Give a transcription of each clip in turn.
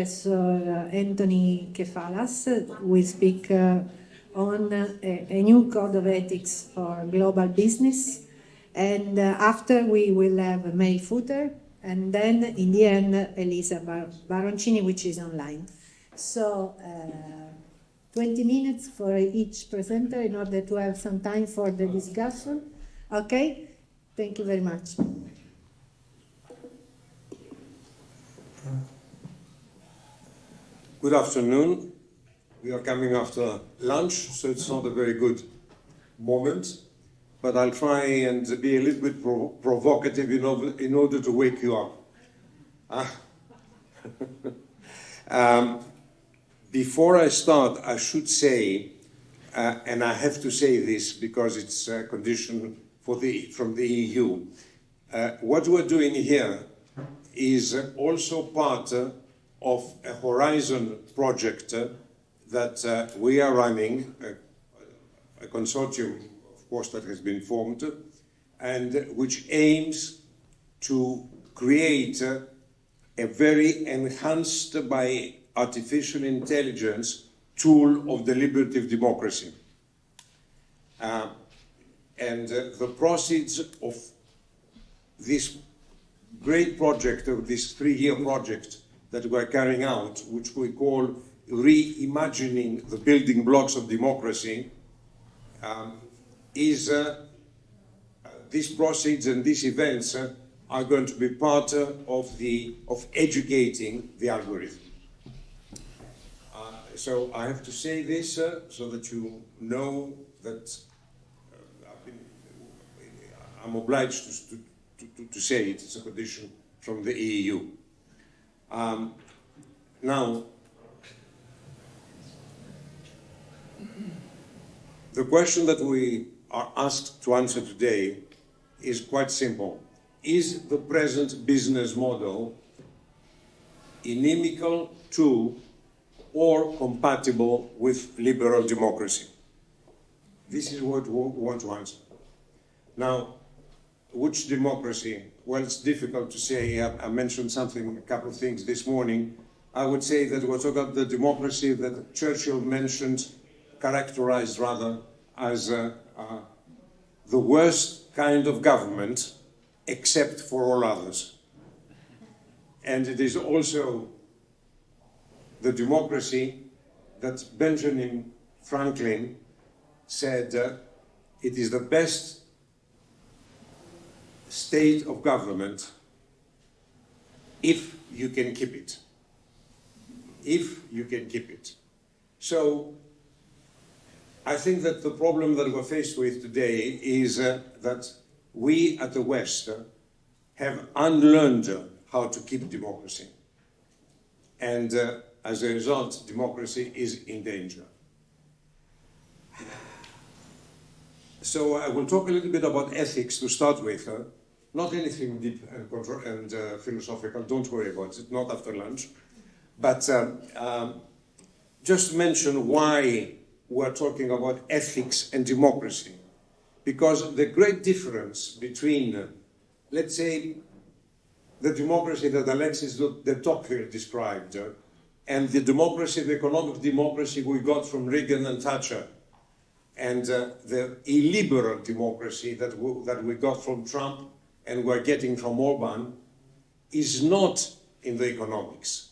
Professor Anthony Kefalas will speak on a new code of ethics for global business. And after we will have May Footer, and then in the end, Elisa Baroncini, which is online. So 20 minutes for each presenter in order to have some time for the discussion. Okay? Thank you very much. Good afternoon. We are coming after lunch, so it's not a very good moment, but I'll try and be a little bit provocative in order to wake you up. Before I start, I should say, and I have to say this because it's a condition from the EU, what we're doing here is also part of a Horizon project that we are running, a consortium, of course, that has been formed, and which aims to create a very enhanced by artificial intelligence tool of deliberative democracy. And the proceeds of this great project, of this 3-year project that we're carrying out, which we call Reimagining the Building Blocks of Democracy, these proceeds and these events are going to be part of educating the algorithm. So I have to say this so that you know that I'm obliged to say it. It's a condition from the EU. Now, the question that we are asked to answer today is quite simple. Is the present business model inimical to or compatible with liberal democracy? This is what we want to answer. Now, which democracy? Well, it's difficult to say. I mentioned a couple of things this morning. I would say that we're talking about the democracy that Churchill mentioned, characterized rather as the worst kind of government, except for all others. And it is also the democracy that Benjamin Franklin said it is the best state of government if you can keep it. If you can keep it. So I think that the problem that we're faced with today is that we at the West have unlearned how to keep democracy. And as a result, democracy is in danger. So I will talk a little bit about ethics to start with. Not anything deep and philosophical, don't worry about it, not after lunch. But just mention why we're talking about ethics and democracy. Because the great difference between, let's say, the democracy that Alexis de Tocqueville described and the democracy, the economic democracy we got from Reagan and Thatcher, and the illiberal democracy that we got from Trump and we're getting from Orban, is not in the economics.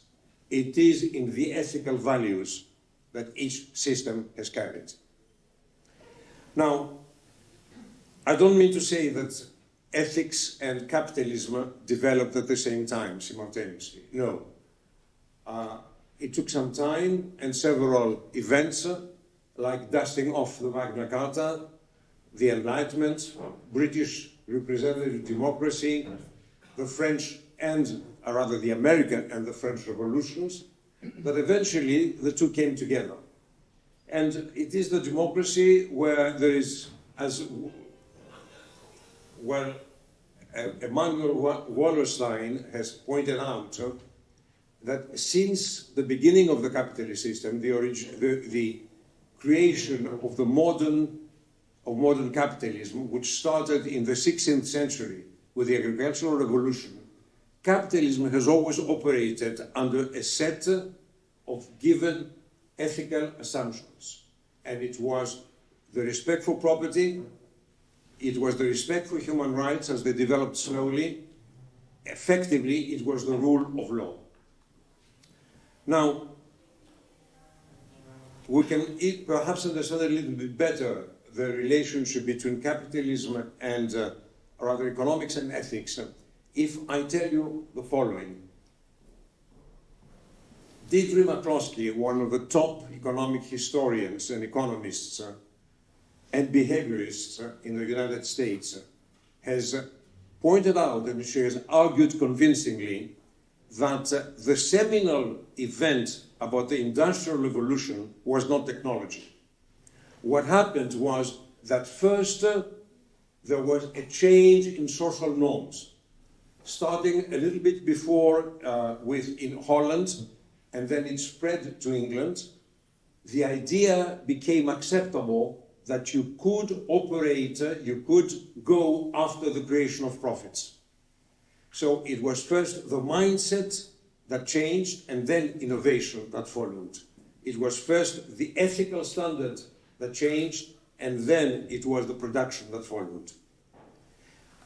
It is in the ethical values that each system has carried. Now, I don't mean to say that ethics and capitalism developed at the same time, simultaneously. No. It took some time and several events, like dusting off the Magna Carta, the Enlightenment, British representative democracy, the French and, or rather the American and the French revolutions, that eventually the two came together. And it is the democracy where there is, as well, Emanuel Wallerstein has pointed out, that since the beginning of the capitalist system, the creation of the modern capitalism, which started in the 16th century with the agricultural revolution, capitalism has always operated under a set of given ethical assumptions. And it was the respect for property, it was the respect for human rights as they developed slowly. Effectively, it was the rule of law. Now, we can perhaps understand a little bit better the relationship between capitalism and rather economics and ethics if I tell you the following. Deirdre McCloskey, one of the top economic historians and economists and behaviorists in the United States, has pointed out, and she has argued convincingly, that the seminal event about the Industrial Revolution was not technology. What happened was that first there was a change in social norms, starting a little bit before in Holland, and then it spread to England. The idea became acceptable that you could operate, you could go after the creation of profits. So it was first the mindset that changed and then innovation that followed. It was first the ethical standard that changed and then it was the production that followed.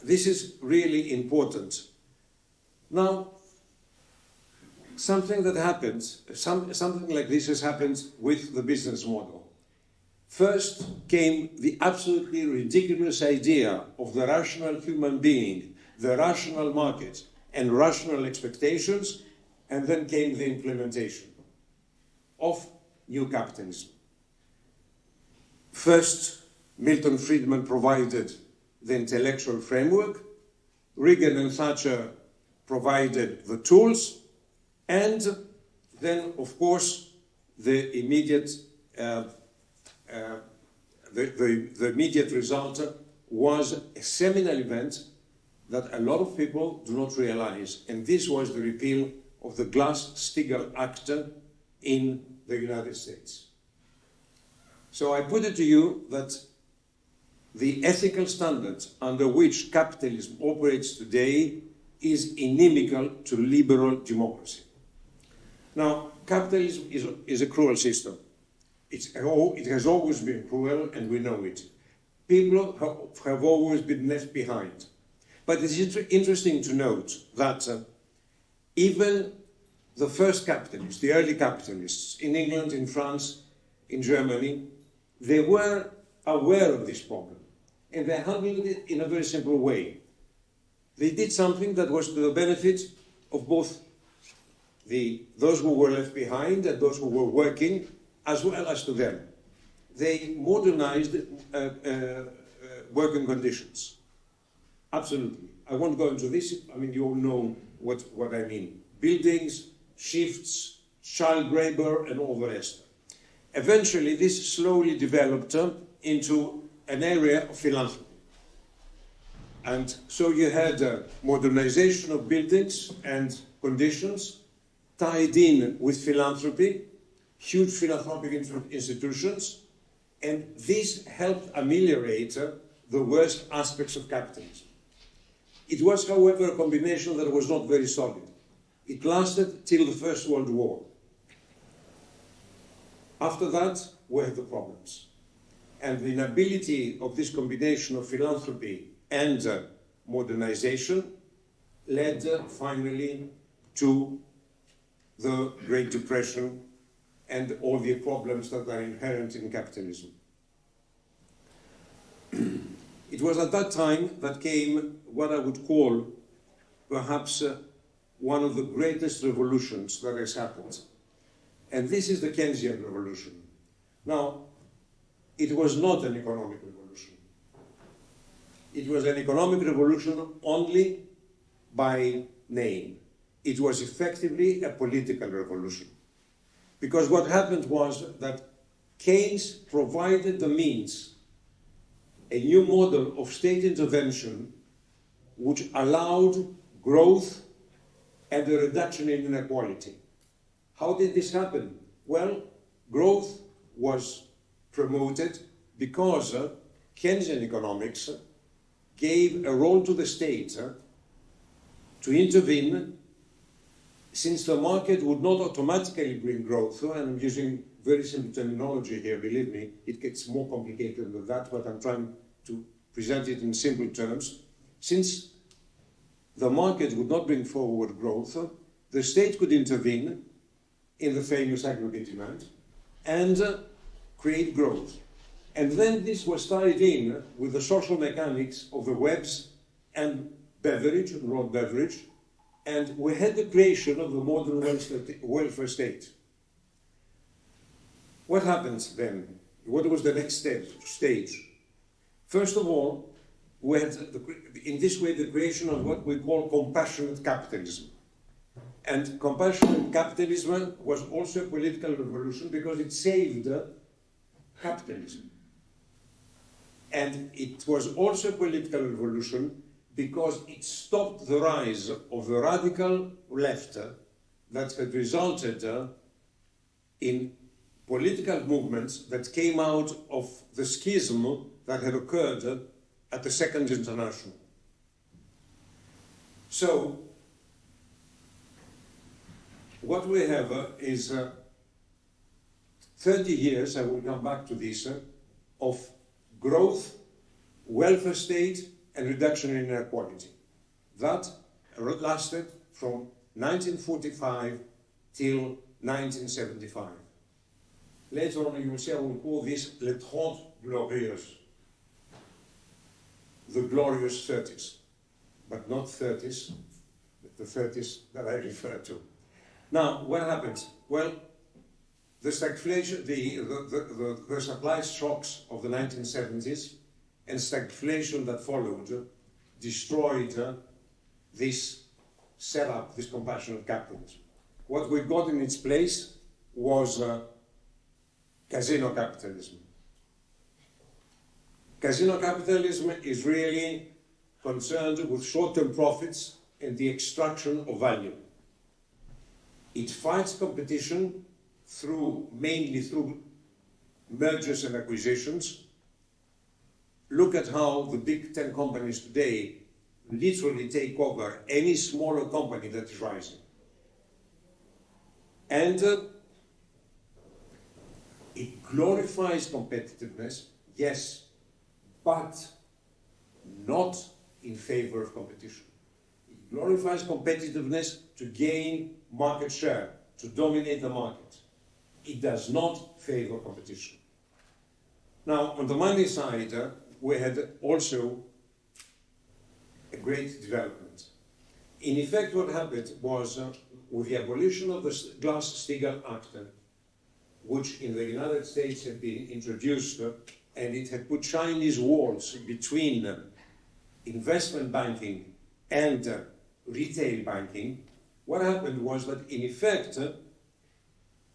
This is really important. Now, something that happens, something like this has happened with the business model. First came the absolutely ridiculous idea of the rational human being, the rational market, and rational expectations, and then came the implementation of new capitalism. First, Milton Friedman provided the intellectual framework, Reagan and Thatcher provided the tools, and then, of course, the immediate result was a seminal event that a lot of people do not realize, and this was the repeal of the Glass-Steagall Act in the United States. So I put it to you that the ethical standard under which capitalism operates today is inimical to liberal democracy. Now, capitalism is a cruel system. It has always been cruel, and we know it. People have always been left behind. But it's interesting to note that even the first capitalists, the early capitalists in England, in France, in Germany, they were aware of this problem, and they handled it in a very simple way. They did something that was to the benefit of both those who were left behind and those who were working, as well as to them. They modernized working conditions. Absolutely. I won't go into this. I mean, you all know what I mean. Buildings, shifts, child labor, and all the rest. Eventually, this slowly developed into an area of philanthropy. And so you had modernization of buildings and conditions tied in with philanthropy, huge philanthropic institutions, and this helped ameliorate the worst aspects of capitalism. It was, however, a combination that was not very solid. It lasted till the First World War. After that, were the problems. And the inability of this combination of philanthropy and modernization led finally to the Great Depression and all the problems that are inherent in capitalism. It was at that time that came what I would call perhaps one of the greatest revolutions that has happened. And this is the Keynesian revolution. Now, it was not an economic revolution. It was an economic revolution only by name. It was effectively a political revolution. Because what happened was that Keynes provided the means, a new model of state intervention which allowed growth and a reduction in inequality. How did this happen? Well, growth was promoted because Keynesian economics gave a role to the state to intervene, since the market would not automatically bring growth, and I'm using very simple terminology here, believe me, it gets more complicated than that, but I'm trying to present it in simple terms. Since the market would not bring forward growth, the state could intervene in the famous aggregate demand and create growth. And then this was tied in with the social mechanics of the webs and beverage, raw beverage, and we had the creation of the modern welfare state. What happens then? What was the next stage? First of all, we had, in this way, the creation of what we call compassionate capitalism. And compassionate capitalism was also a political revolution because it saved capitalism. And it was also a political revolution because it stopped the rise of the radical left that had resulted in political movements that came out of the schism that had occurred at the Second International. So, what we have is 30 years, I will come back to this, of growth, welfare state, and reduction in inequality. That lasted from 1945 till 1975. Later on, you will see I will call this les 30 glorieuses, the glorious 30s, but not 30s, but the 30s that I refer to. Now, what happens? Well, the stagflation, the supply shocks of the 1970s and stagflation that followed destroyed this setup, this compassionate capitalism. What we got in its place was casino capitalism. Casino capitalism is really concerned with short-term profits and the extraction of value. It fights competition mainly through mergers and acquisitions. Look at how the big 10 companies today literally take over any smaller company that is rising. And it glorifies competitiveness, yes, but not in favor of competition. It glorifies competitiveness to gain market share, to dominate the market. It does not favor competition. Now, on the money side, we had also a great development. In effect, what happened was, with the abolition of the Glass-Steagall Act, which in the United States had been introduced, and it had put Chinese walls between investment banking and retail banking, what happened was that, in effect,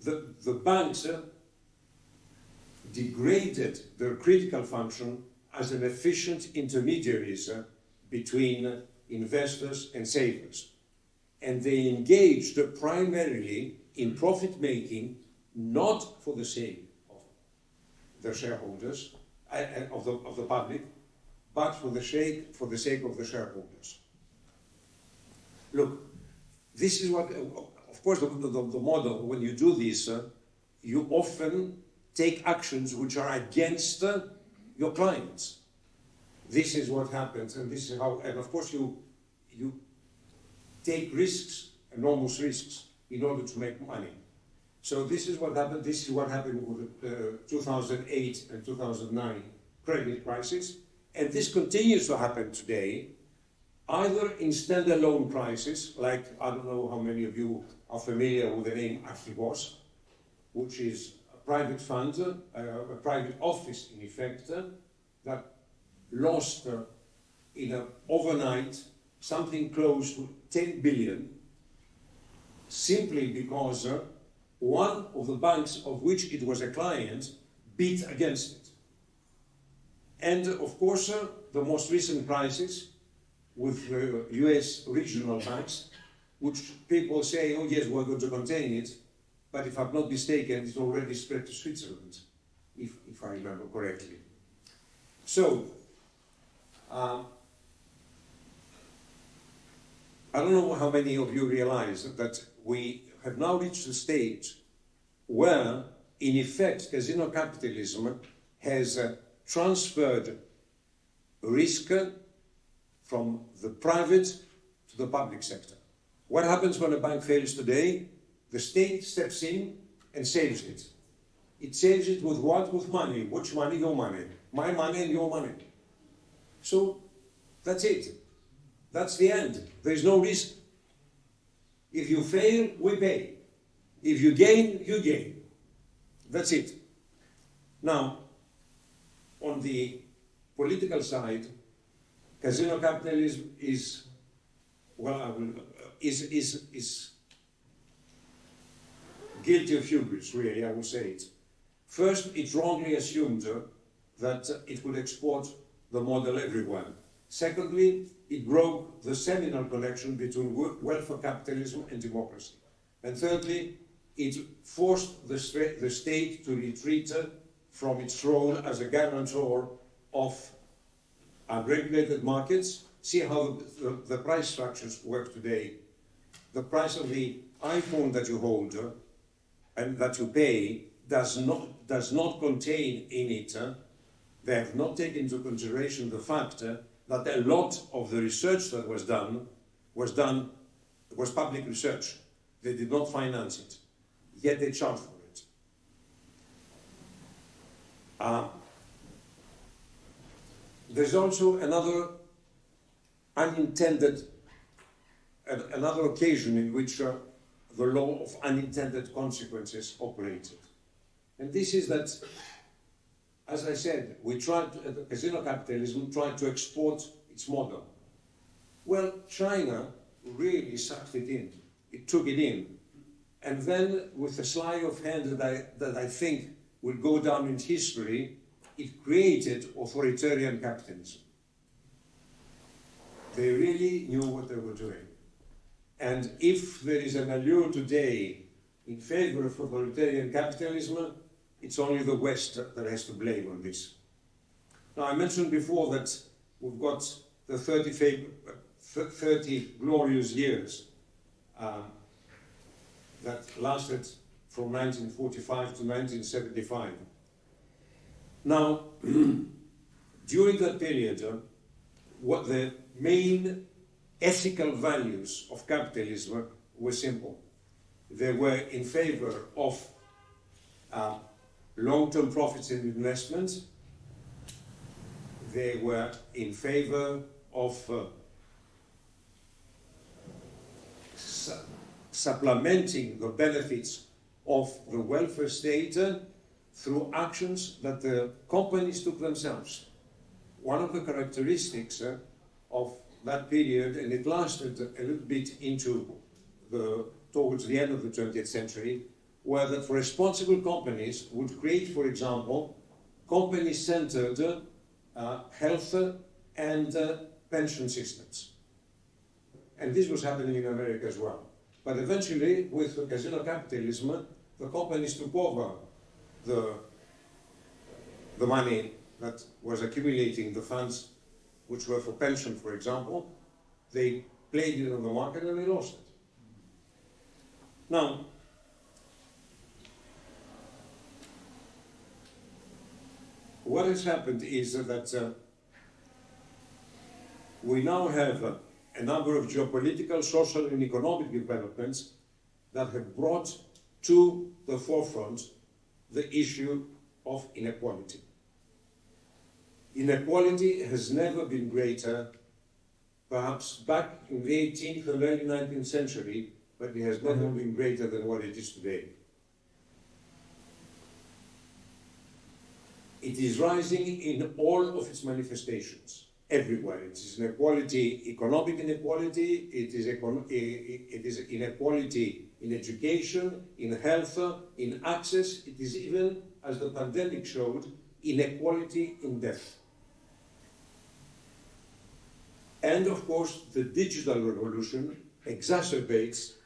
the banks degraded their critical function as an efficient intermediaries between investors and savers. And they engaged primarily in profit making, not for the sake of their shareholders, of the public, but for the sake of the shareholders. Look, this is what, of course, the model, when you do this, you often take actions which are against your clients. This is what happens, and this is how, and of course you take risks, enormous risks, in order to make money. So this is what happened. This is what happened with the 2008 and 2009 credit crisis, and this continues to happen today, either in standalone crises, like, I don't know how many of you are familiar with the name Archivos, which is a private fund, a private office in effect, that lost overnight something close to 10 billion, simply because one of the banks of which it was a client bid against it. And of course, the most recent crisis with US regional banks, which people say, oh yes, we're going to contain it, but if I'm not mistaken, it's already spread to Switzerland, if I remember correctly. So, I don't know how many of you realize that we have now reached a stage where, in effect, casino capitalism has transferred risk from the private to the public sector. What happens when a bank fails today? The state steps in and saves it. It saves it with what? With money. Which money? Your money. My money and your money. So that's it. That's the end. There's no risk. If you fail, we pay. If you gain, you gain. That's it. Now, on the political side, casino capitalism is, well, is guilty of hubris, really, I would say it. First, it wrongly assumed that it could export the model everywhere. Secondly, it broke the seminal connection between welfare capitalism and democracy. And thirdly, it forced the state to retreat from its role as a guarantor of unregulated markets. See how the price structures work today. The price of the iPhone that you hold and that you pay does not contain in it, they have not taken into consideration the fact that a lot of the research that was public research. They did not finance it, yet they charge for it. There's also another occasion in which the law of unintended consequences operated. And this is that, as I said, casino capitalism tried to export its model. Well, China really sucked it in. It took it in. And then, with a sleight of hand that I think will go down in history, it created authoritarian capitalism. They really knew what they were doing. And if there is an allure today in favor of authoritarian capitalism, it's only the West that has to blame on this. Now, I mentioned before that we've got the 30 glorious years that lasted from 1945 to 1975. Now, during that period, what the main ethical values of capitalism were simple. They were in favor of long-term profits and investments. They were in favor of supplementing the benefits of the welfare state through actions that the companies took themselves. One of the characteristics of that period, and it lasted a little bit into towards the end of the 20th century, were that responsible companies would create, for example, company-centered health and pension systems. And this was happening in America as well. But eventually, with casino capitalism, the companies took over the money that was accumulating, the funds which were for pension, for example. They played it on the market and they lost it. Now, what has happened is that we now have a number of geopolitical, social, and economic developments that have brought to the forefront the issue of inequality. Inequality has never been greater, perhaps back in the 18th and early 19th century, but it has never been greater than what it is today. It is rising in all of its manifestations, everywhere. It is inequality, economic inequality, it is inequality in education, in health, in access. It is even, as the pandemic showed, inequality in death. And of course, the digital revolution exacerbates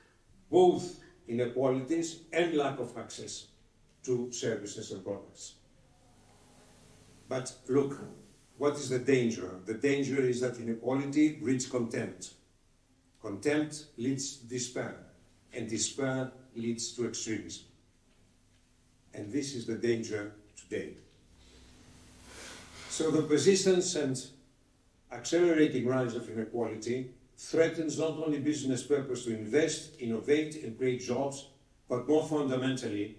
both inequalities and lack of access to services and products. But look, what is the danger? The danger is that inequality breeds contempt. Contempt leads to despair, and despair leads to extremism. And this is the danger today. So the persistence and accelerating rise of inequality threatens not only business purpose to invest, innovate, and create jobs, but more fundamentally,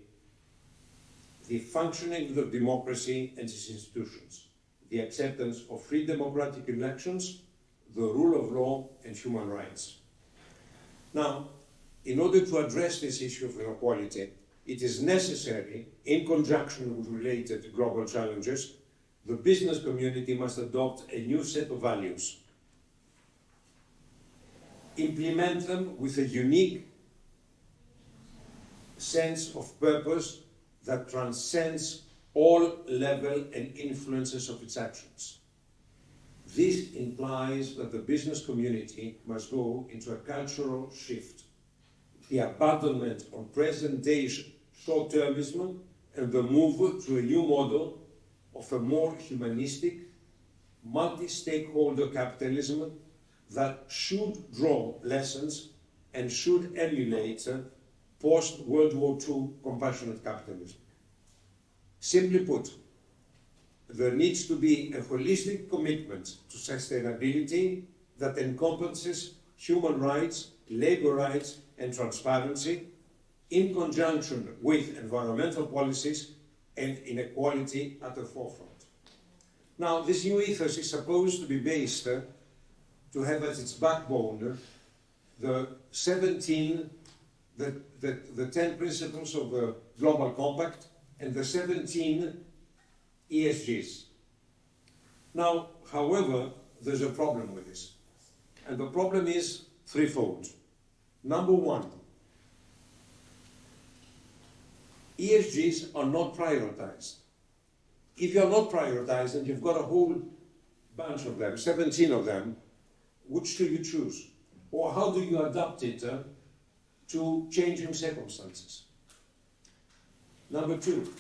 the functioning of democracy and its institutions, the acceptance of free democratic elections, the rule of law, and human rights. Now, in order to address this issue of inequality, it is necessary, in conjunction with related global challenges, the business community must adopt a new set of values, implement them with a unique sense of purpose that transcends all level and influences of its actions. This implies that the business community must go into a cultural shift, the abandonment of present-day short-termism and the move to a new model of a more humanistic, multi-stakeholder capitalism that should draw lessons and should emulate post-World War II compassionate capitalism. Simply put, there needs to be a holistic commitment to sustainability that encompasses human rights, labor rights, and transparency in conjunction with environmental policies and inequality at the forefront. Now, this new ethos is supposed to be based to have as its backbone the 10 principles of the Global Compact and the 17 ESGs. Now, however, there's a problem with this. And the problem is threefold. Number one, ESGs are not prioritized. If you're not prioritized and you've got a whole bunch of them, 17 of them, which do you choose? Or how do you adapt it to changing circumstances? Number two,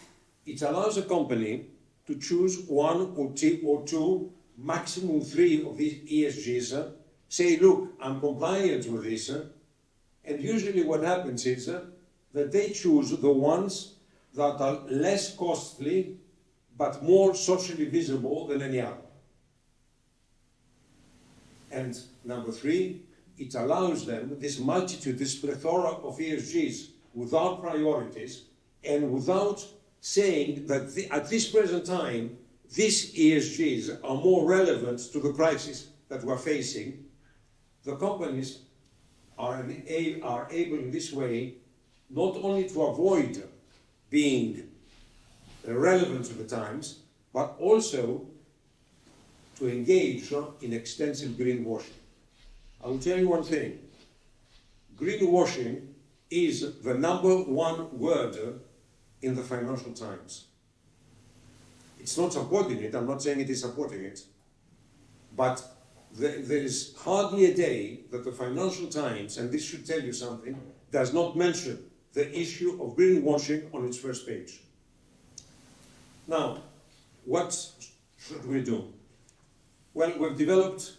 it allows a company to choose one or two, maximum 3 of these ESGs, say, look, I'm compliant with this, and usually what happens is that they choose the ones that are less costly but more socially visible than any other. And number 3, it allows them this multitude, this plethora of ESGs without priorities and without saying that at this present time, these ESGs are more relevant to the crisis that we're facing. The companies are able in this way not only to avoid being relevant to the times, but also to engage in extensive greenwashing. I will tell you one thing. Greenwashing is the #1 word in the Financial Times. It's not supporting it, I'm not saying it is supporting it, but there is hardly a day that the Financial Times, and this should tell you something, does not mention the issue of greenwashing on its first page. Now, what should we do? Well, we've developed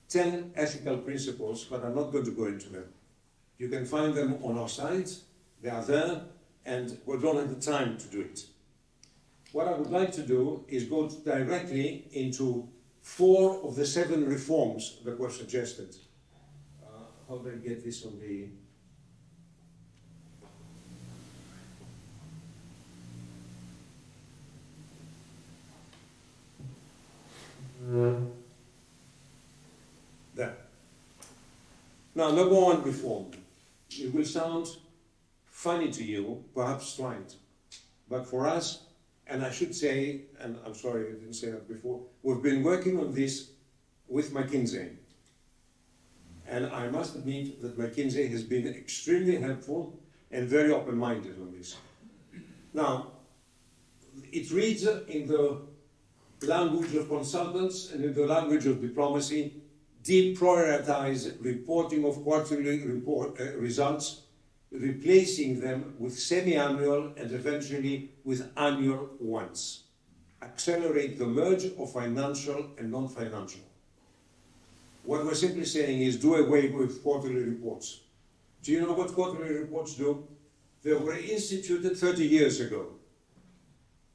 10 ethical principles, but I'm not going to go into them. You can find them on our site, they are there, and we don't have the time to do it. What I would like to do is go directly into 4 of the 7 reforms that were suggested. How do I get this on the... There. Now, #1 reform. It will sound funny to you, perhaps trite, but for us, and I should say, and I'm sorry I didn't say that before, we've been working on this with McKinsey. And I must admit that McKinsey has been extremely helpful and very open-minded on this. Now, it reads in the language of consultants and in the language of diplomacy, deprioritize reporting of quarterly results, replacing them with semi-annual and eventually with annual ones. Accelerate the merge of financial and non-financial. What we're simply saying is do away with quarterly reports. Do you know what quarterly reports do? They were instituted 30 years ago,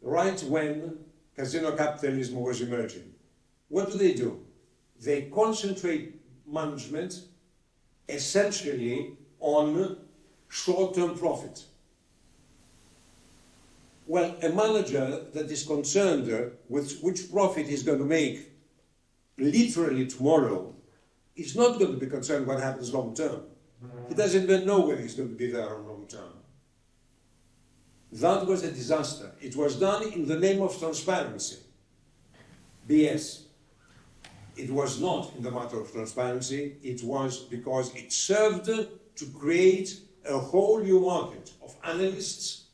right when casino capitalism was emerging. What do? They concentrate management essentially on short-term profit. Well, a manager that is concerned with which profit he's going to make literally tomorrow is not going to be concerned what happens long term. He doesn't even know whether he's going to be there on long term. That was a disaster. It was done in the name of transparency. BS. It was not in the matter of transparency. It was because it served to create a whole new market of analysts,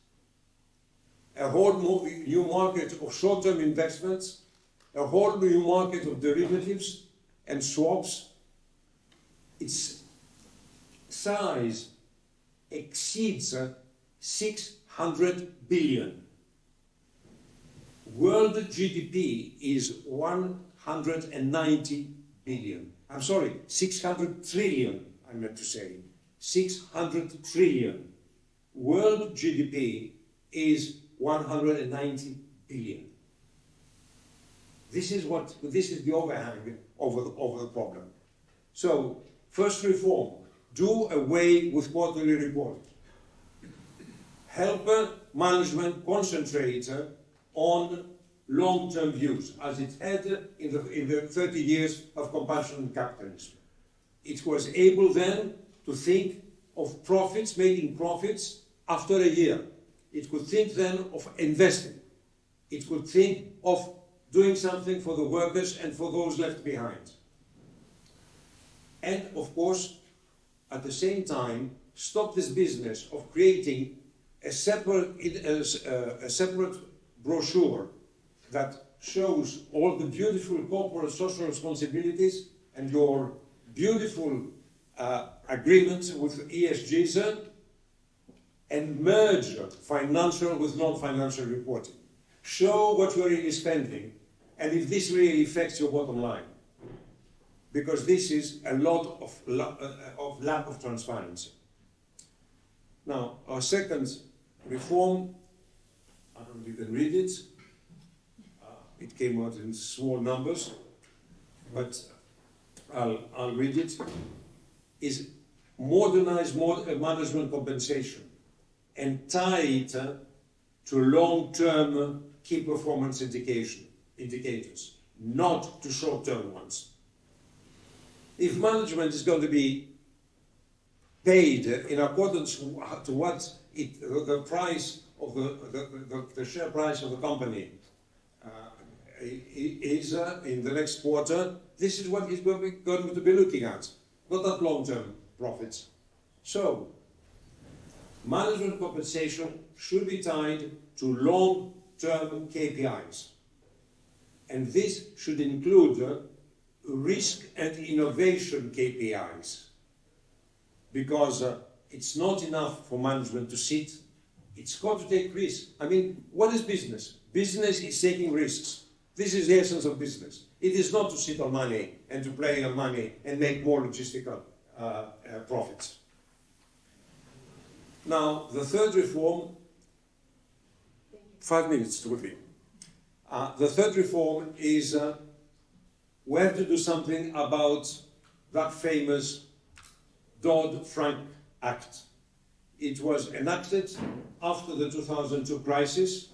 a whole new market of short-term investments, a whole new market of derivatives and swaps. Its size exceeds 600 billion. World GDP is 190 billion. I'm sorry, 600 trillion, I meant to say. 600 trillion. World GDP is 190 billion. This is the overhang over the problem. So, first reform, do away with quarterly reporting. Help management concentrate on long-term views, as it had in the 30 years of compassionate capitalism. It was able then to think of profits, making profits after a year. It could think then of investing. It could think of doing something for the workers and for those left behind. And of course, at the same time, stop this business of creating a separate brochure that shows all the beautiful corporate social responsibilities and your beautiful agreements with ESGs and merge financial with non-financial reporting. Show what you're really spending and if this really affects your bottom line. Because this is a lot of lack of transparency. Now, our second reform, I don't know if you can read it. It came out in small numbers, but I'll read it. Is modernize management compensation and tie it to long-term key performance indicators, not to short-term ones. If management is going to be paid in accordance to what the price of the share price of the company is in the next quarter, this is what he's going to be looking at, not at long-term profits. So, management compensation should be tied to long-term KPIs. And this should include risk and innovation KPIs. Because it's not enough for management to sit, it's got to take risks. I mean, what is business? Business is taking risks. This is the essence of business. It is not to sit on money and to play on money and make more logistical profits. Now, the third reform, 5 minutes would be. The third reform is we have to do something about that famous Dodd-Frank Act. It was enacted after the 2002 crisis,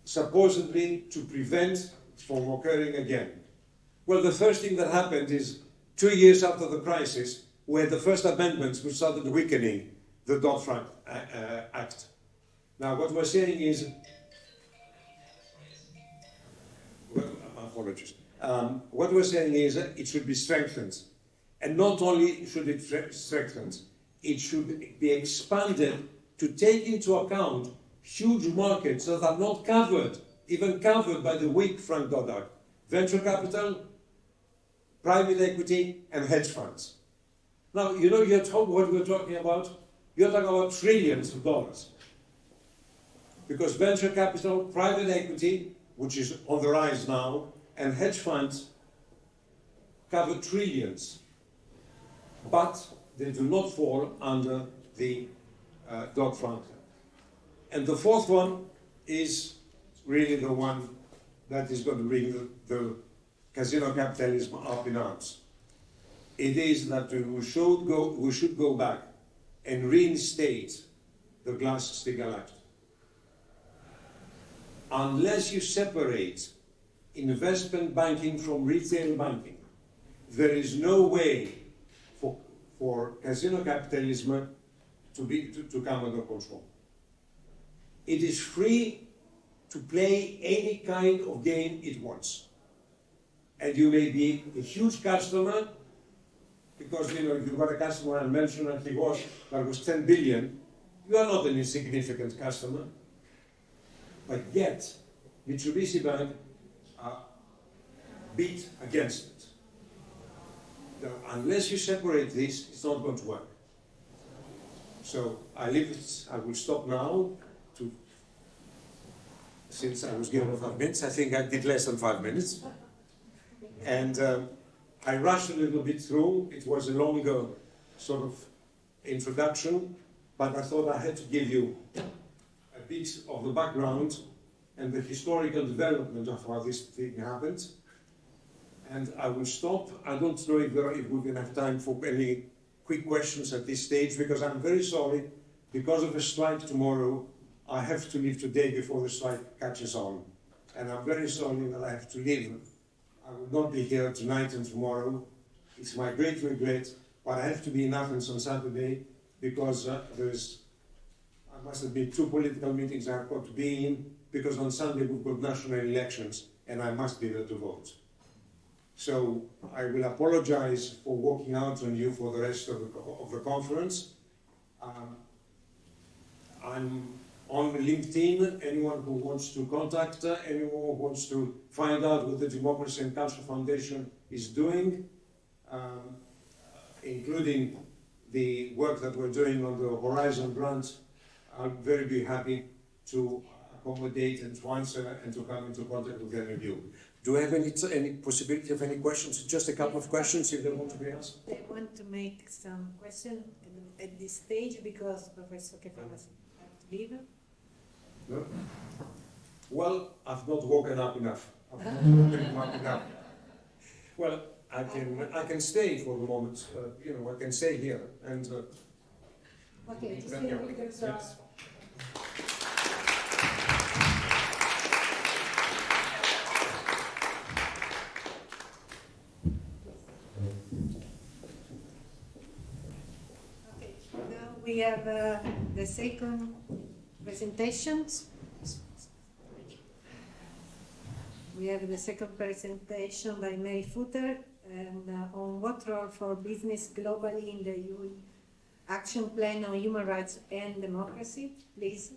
supposedly to prevent it from occurring again. Well, the first thing that happened is 2 years after the crisis, we had the first amendments which started weakening the Dodd-Frank Act. Now, what we're saying is, well, apologies. What we're saying is it should be strengthened. And not only should it be strengthened, it should be expanded to take into account huge markets that are not covered, even covered by the weak Frank Dodd Act. Venture capital, private equity, and hedge funds. Now, you know what we're talking about? You're talking about trillions of dollars. Because venture capital, private equity, which is on the rise now, and hedge funds cover trillions, but they do not fall under the Dodd-Frank. And the fourth one is really the one that is going to bring the casino capitalism up in arms. It is that we should go back and reinstate the Glass-Steagall Act. Unless you separate investment banking from retail banking, there is no way for casino capitalism to come under control. It is free to play any kind of game it wants. And you may be a huge customer, because if you've got a customer I mentioned that was 10 billion, you are not an insignificant customer. But yet, Mitsubishi Bank beat against it. Now, unless you separate this, it's not going to work. So I will stop now. Since I was given 5 minutes, I think I did less than 5 minutes. And I rushed a little bit through. It was a longer sort of introduction, but I thought I had to give you a bit of the background and the historical development of how this thing happened. And I will stop. I don't know if we're going to have time for any quick questions at this stage, because I'm very sorry, because of a strike tomorrow, I have to leave today before the strike catches on. And I'm very sorry that I have to leave. I will not be here tonight and tomorrow. It's my great regret, but I have to be in Athens on Saturday because I must have been 2 political meetings I've got to be in, because on Sunday we've got national elections and I must be there to vote. So I will apologize for walking out on you for the rest of the conference. I'm on LinkedIn. Anyone who wants to contact, anyone who wants to find out what the Democracy and Culture Foundation is doing, including the work that we're doing on the Horizon grant, I'll very be happy to accommodate and to answer and to come into contact with any of you. Do I have any possibility of any questions? Just a couple of questions if they want to be asked. I want to make some questions at this stage because Professor Kefalas has to leave. No? Well, I've not woken up enough. I've not woken up enough. Well, I can stay for the moment. I can stay here and. Okay. Yes. We have the second presentations. We have the second presentation by Mary Footer and on what role for business globally in the UN Action Plan on Human Rights and Democracy. Please.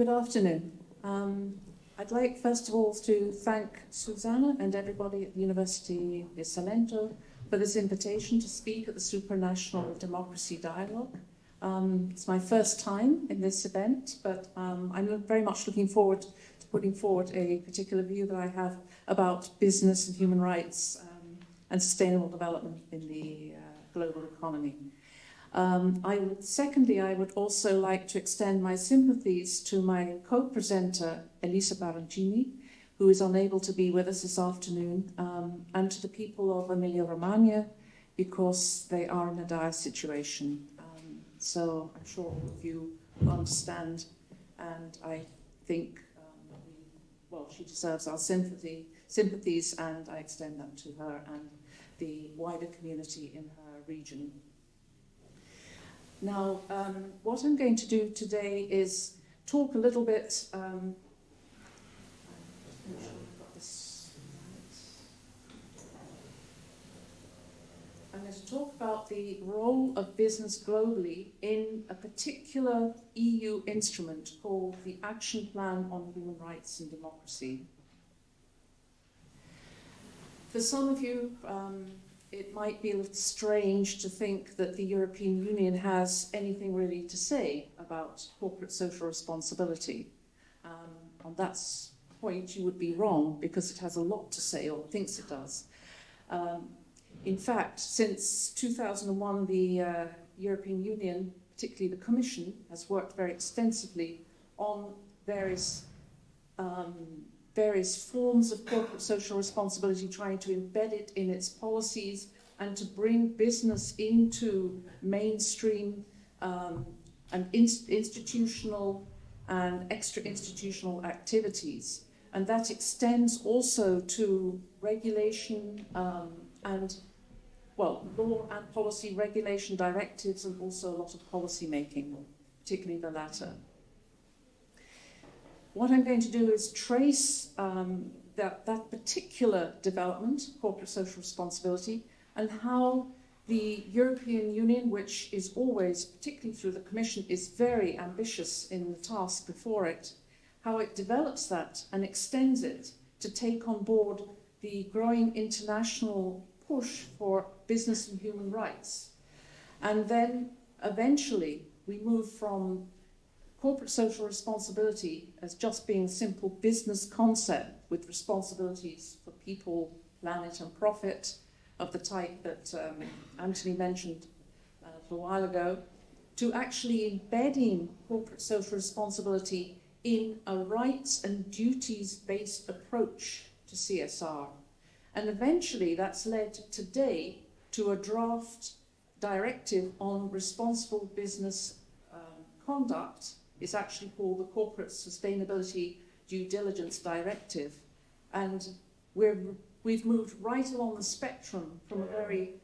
Good afternoon. I'd like first of all to thank Susanna and everybody at the University of Unisalento for this invitation to speak at the Supranational Democracy Dialogue. It's my first time in this event, but I'm very much looking forward to putting forward a particular view that I have about business and human rights and sustainable development in the global economy. Secondly, I would also like to extend my sympathies to my co-presenter, Elisa Baroncini, who is unable to be with us this afternoon, and to the people of Emilia-Romagna, because they are in a dire situation. So I'm sure all of you will understand, and I think she deserves our sympathies, and I extend them to her and the wider community in her region. Now, what I'm going to do today is talk a little bit. I'm going to talk about the role of business globally in a particular EU instrument called the Action Plan on Human Rights and Democracy. For some of you, it might be a little strange to think that the European Union has anything really to say about corporate social responsibility. On that point, you would be wrong, because it has a lot to say, or thinks it does. In fact, since 2001, the European Union, particularly the Commission, has worked very extensively on various forms of corporate social responsibility, trying to embed it in its policies and to bring business into mainstream and institutional and extra-institutional activities. And that extends also to regulation law and policy regulation directives, and also a lot of policy making, particularly the latter. What I'm going to do is trace that particular development, corporate social responsibility, and how the European Union, which is always, particularly through the Commission, is very ambitious in the task before it, how it develops that and extends it to take on board the growing international push for business and human rights. And then eventually we move from corporate social responsibility as just being a simple business concept with responsibilities for people, planet and profit of the type that Anthony mentioned a little while ago, to actually embedding corporate social responsibility in a rights and duties-based approach to CSR. And eventually that's led today to a draft directive on responsible business conduct. It's actually called the Corporate Sustainability Due Diligence Directive. And we've moved right along the spectrum from a very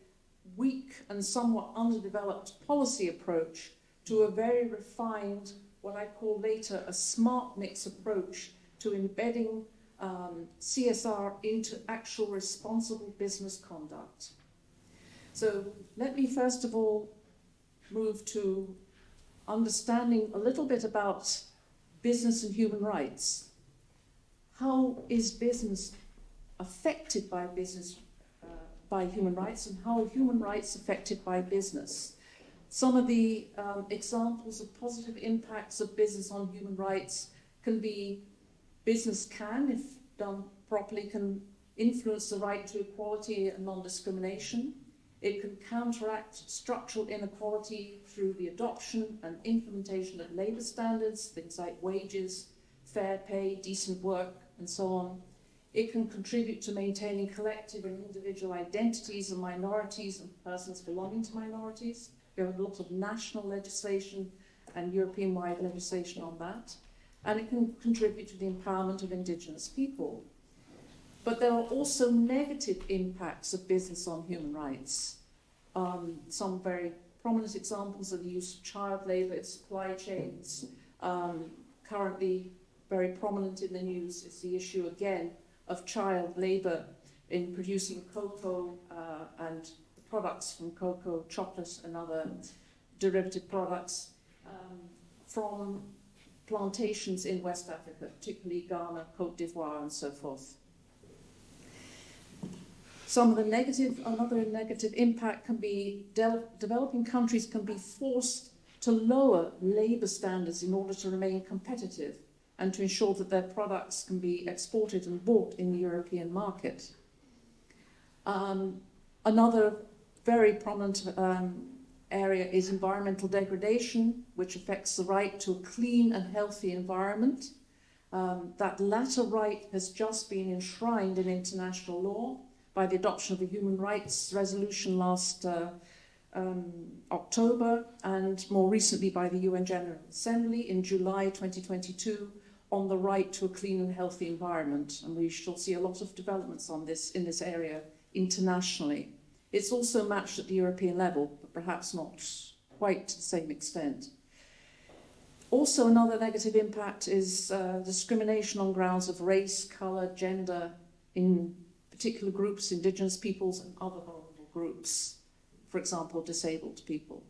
weak and somewhat underdeveloped policy approach to a very refined, what I call later a smart mix approach to embedding CSR into actual responsible business conduct. So let me first of all move to understanding a little bit about business and human rights. How is business affected by by human rights, and how are human rights affected by business? Some of the examples of positive impacts of business on human rights can be business can, if done properly, can influence the right to equality and non-discrimination. It can counteract structural inequality through the adoption and implementation of labour standards, things like wages, fair pay, decent work, and so on. It can contribute to maintaining collective and individual identities of minorities and persons belonging to minorities. We have a lot of national legislation and European-wide legislation on that. And it can contribute to the empowerment of indigenous people. But there are also negative impacts of business on human rights. Some very prominent examples are the use of child labour in supply chains. Currently very prominent in the news is the issue again of child labour in producing cocoa and products from cocoa, chocolate and other derivative products from plantations in West Africa, particularly Ghana, Cote d'Ivoire, and so forth. Another negative impact can be developing countries can be forced to lower labour standards in order to remain competitive and to ensure that their products can be exported and bought in the European market. Another very prominent area is environmental degradation, which affects the right to a clean and healthy environment. That latter right has just been enshrined in international law by the adoption of a human rights resolution last October, and more recently by the UN General Assembly in July 2022 on the right to a clean and healthy environment. And we shall see a lot of developments on this in this area internationally. It's also matched at the European level, but perhaps not quite to the same extent. Also, another negative impact is discrimination on grounds of race, colour, gender in particular groups, indigenous peoples and other vulnerable groups, for example, disabled people.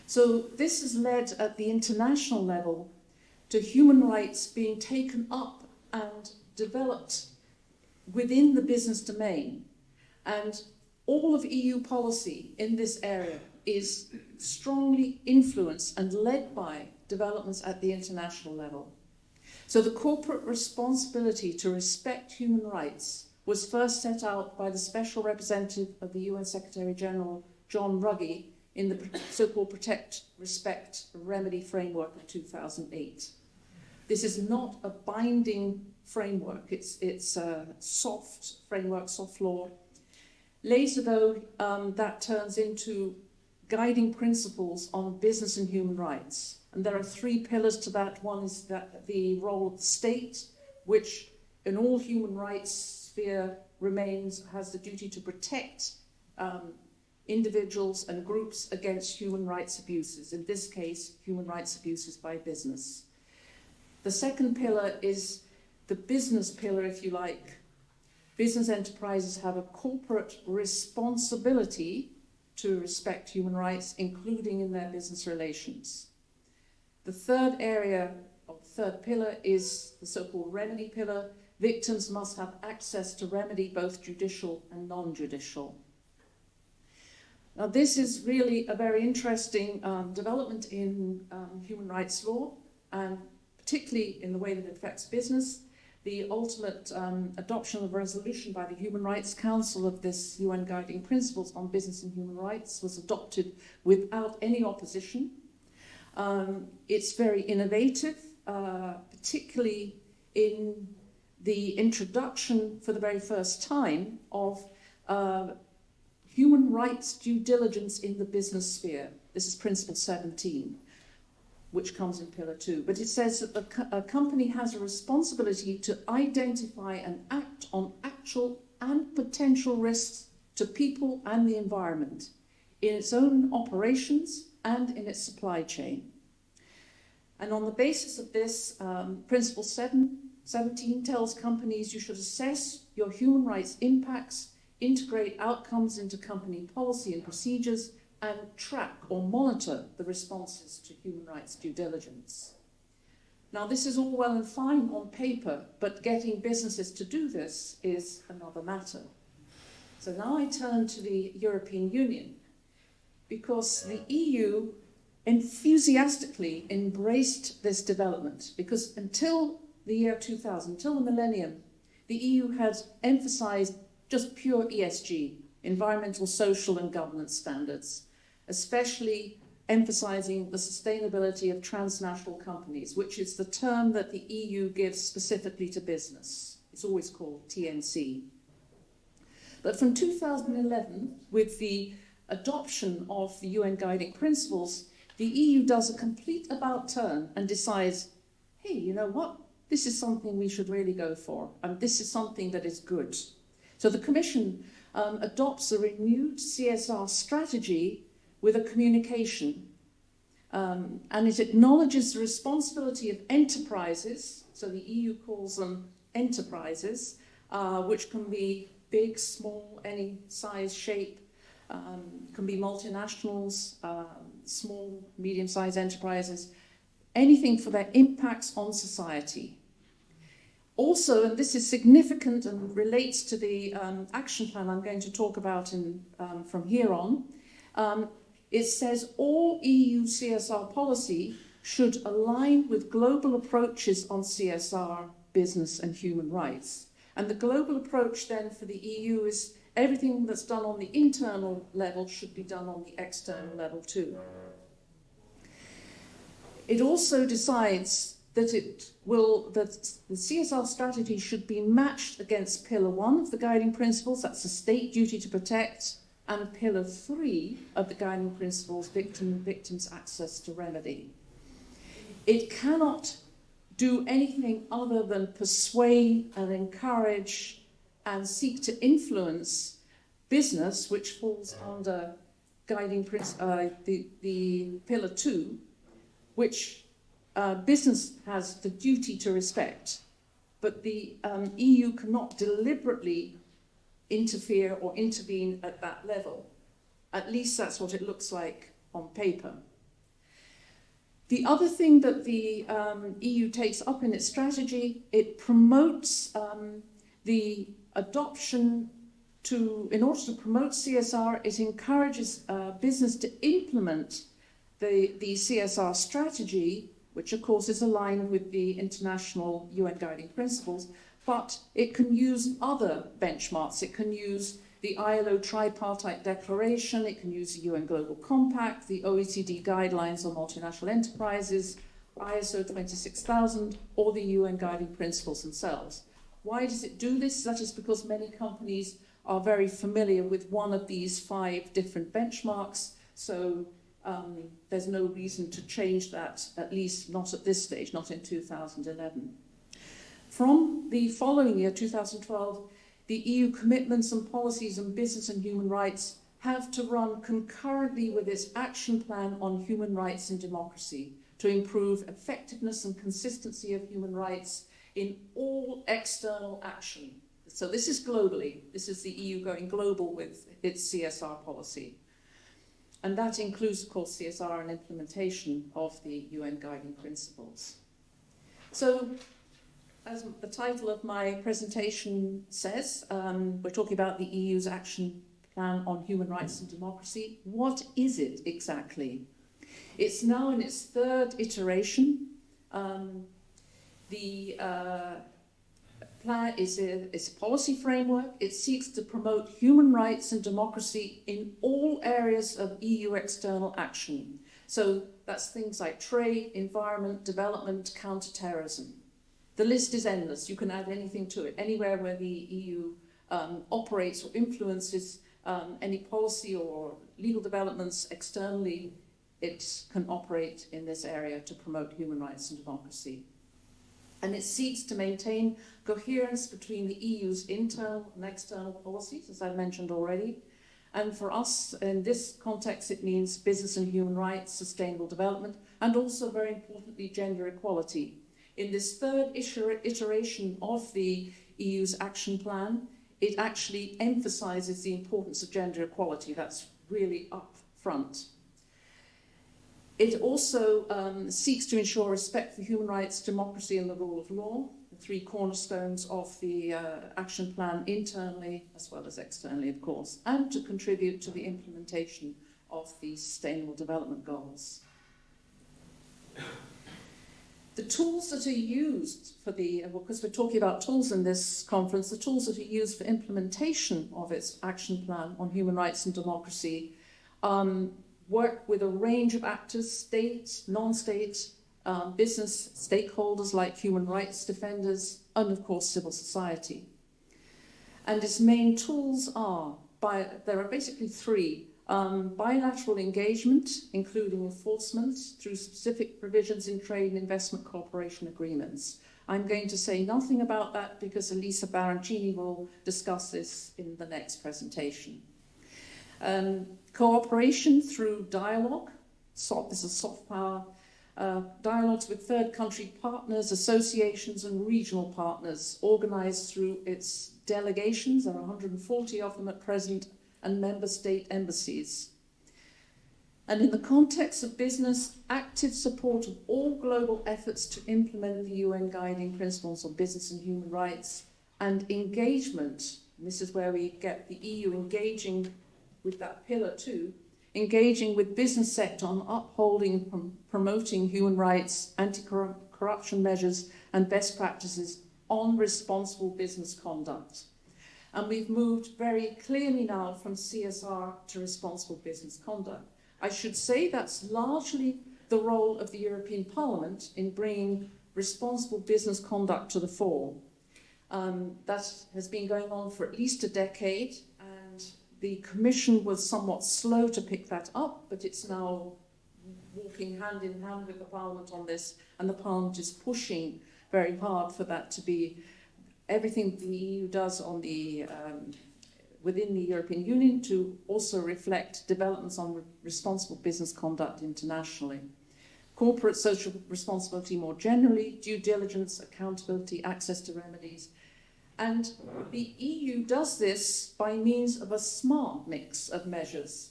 So this has led at the international level to human rights being taken up and developed within the business domain. And all of EU policy in this area is strongly influenced and led by developments at the international level. So the corporate responsibility to respect human rights was first set out by the Special Representative of the UN Secretary General, John Ruggie, in the so-called Protect, Respect, Remedy framework of 2008. This is not a binding framework. It's a soft framework, soft law. Later, though, that turns into guiding principles on business and human rights. And there are three pillars to that. One is that the role of the state, which in all human rights sphere has the duty to protect individuals and groups against human rights abuses. In this case, human rights abuses by business. The second pillar is the business pillar, if you like. Business enterprises have a corporate responsibility to respect human rights, including in their business relations. The third pillar is the so-called remedy pillar. Victims must have access to remedy, both judicial and non-judicial. Now, this is really a very interesting development in human rights law, and particularly in the way that it affects business. The ultimate adoption of a resolution by the Human Rights Council of this UN Guiding Principles on Business and Human Rights was adopted without any opposition. It's very innovative, particularly in the introduction for the very first time of human rights due diligence in the business sphere. This is Principle 17, which comes in Pillar 2. But it says that a company has a responsibility to identify and act on actual and potential risks to people and the environment in its own operations and in its supply chain. And on the basis of this, Principle 17 tells companies you should assess your human rights impacts, integrate outcomes into company policy and procedures, and track or monitor the responses to human rights due diligence. Now, this is all well and fine on paper, but getting businesses to do this is another matter. So now I turn to the European Union, because the EU enthusiastically embraced this development, because until the year 2000, until the millennium, the EU had emphasized just pure ESG, environmental, social, and governance standards, especially emphasizing the sustainability of transnational companies, which is the term that the EU gives specifically to business. It's always called TNC. But from 2011, with the adoption of the UN Guiding Principles, the EU does a complete about turn and decides, hey, you know what? This is something we should really go for, and this is something that is good. So the Commission adopts a renewed CSR strategy with a communication, and it acknowledges the responsibility of enterprises, so the EU calls them enterprises, which can be big, small, any size, shape, can be multinationals, small, medium-sized enterprises, anything for their impacts on society. Also, and this is significant and relates to the action plan I'm going to talk about from here on, it says all EU CSR policy should align with global approaches on CSR, business and human rights. And the global approach then for the EU is everything that's done on the internal level should be done on the external level too. It also decides that the CSR strategy should be matched against Pillar 1 of the guiding principles, that's the state duty to protect, and Pillar 3 of the guiding principles, victims' access to remedy. It cannot do anything other than persuade and encourage and seek to influence business, which falls under guiding the Pillar 2, which business has the duty to respect, but the EU cannot deliberately interfere or intervene at that level. At least that's what it looks like on paper. The other thing that the EU takes up in its strategy, it promotes the adoption in order to promote CSR, it encourages business to implement the CSR strategy, which of course is aligned with the international UN guiding principles, but it can use other benchmarks. It can use the ILO Tripartite Declaration, it can use the UN Global Compact, the OECD Guidelines on Multinational Enterprises, ISO 26000, or the UN guiding principles themselves. Why does it do this? That is because many companies are very familiar with one of these 5 different benchmarks, so there's no reason to change that, at least not at this stage, not in 2011. From the following year, 2012, the EU commitments and policies on business and human rights have to run concurrently with its action plan on human rights and democracy to improve effectiveness and consistency of human rights in all external action. So this is globally. This is the EU going global with its CSR policy. And that includes, of course, CSR and implementation of the UN guiding principles. So, as the title of my presentation says, we're talking about the EU's action plan on human rights and democracy. What is it exactly? It's now in its 3rd iteration. The plan is a policy framework. It seeks to promote human rights and democracy in all areas of EU external action. So that's things like trade, environment, development, counterterrorism. The list is endless. You can add anything to it. Anywhere where the EU operates or influences any policy or legal developments externally, it can operate in this area to promote human rights and democracy. And it seeks to maintain coherence between the EU's internal and external policies, as I mentioned already. And for us, in this context, it means business and human rights, sustainable development, and also, very importantly, gender equality. In this 3rd iteration of the EU's action plan, it actually emphasizes the importance of gender equality. That's really up front. It also seeks to ensure respect for human rights, democracy and the rule of law, the 3 cornerstones of the action plan internally as well as externally, of course, and to contribute to the implementation of the Sustainable Development Goals. The tools that are used for because we're talking about tools in this conference, the tools that are used for implementation of its action plan on human rights and democracy work with a range of actors, state, non-state, business stakeholders like human rights defenders, and of course civil society. And its main tools there are basically 3. Bilateral engagement, including enforcement through specific provisions in trade and investment cooperation agreements. I'm going to say nothing about that because Elisa Baroncini will discuss this in the next presentation. Cooperation through dialogue, this is soft power, dialogues with 3rd country partners, associations and regional partners, organised through its delegations, there are 140 of them at present, and member state embassies. And in the context of business, active support of all global efforts to implement the UN guiding principles on business and human rights, and engagement, and this is where we get the EU engaging with that pillar too, engaging with business sector on upholding and promoting human rights, anti-corruption measures and best practices on responsible business conduct. And we've moved very clearly now from CSR to responsible business conduct. I should say that's largely the role of the European Parliament in bringing responsible business conduct to the fore. That has been going on for at least a decade, and the Commission was somewhat slow to pick that up, but it's now walking hand in hand with the Parliament on this, and the Parliament is pushing very hard for that to be everything the EU does on the within the European Union to also reflect developments on responsible business conduct internationally. Corporate social responsibility more generally, due diligence, accountability, access to remedies. And the EU does this by means of a smart mix of measures.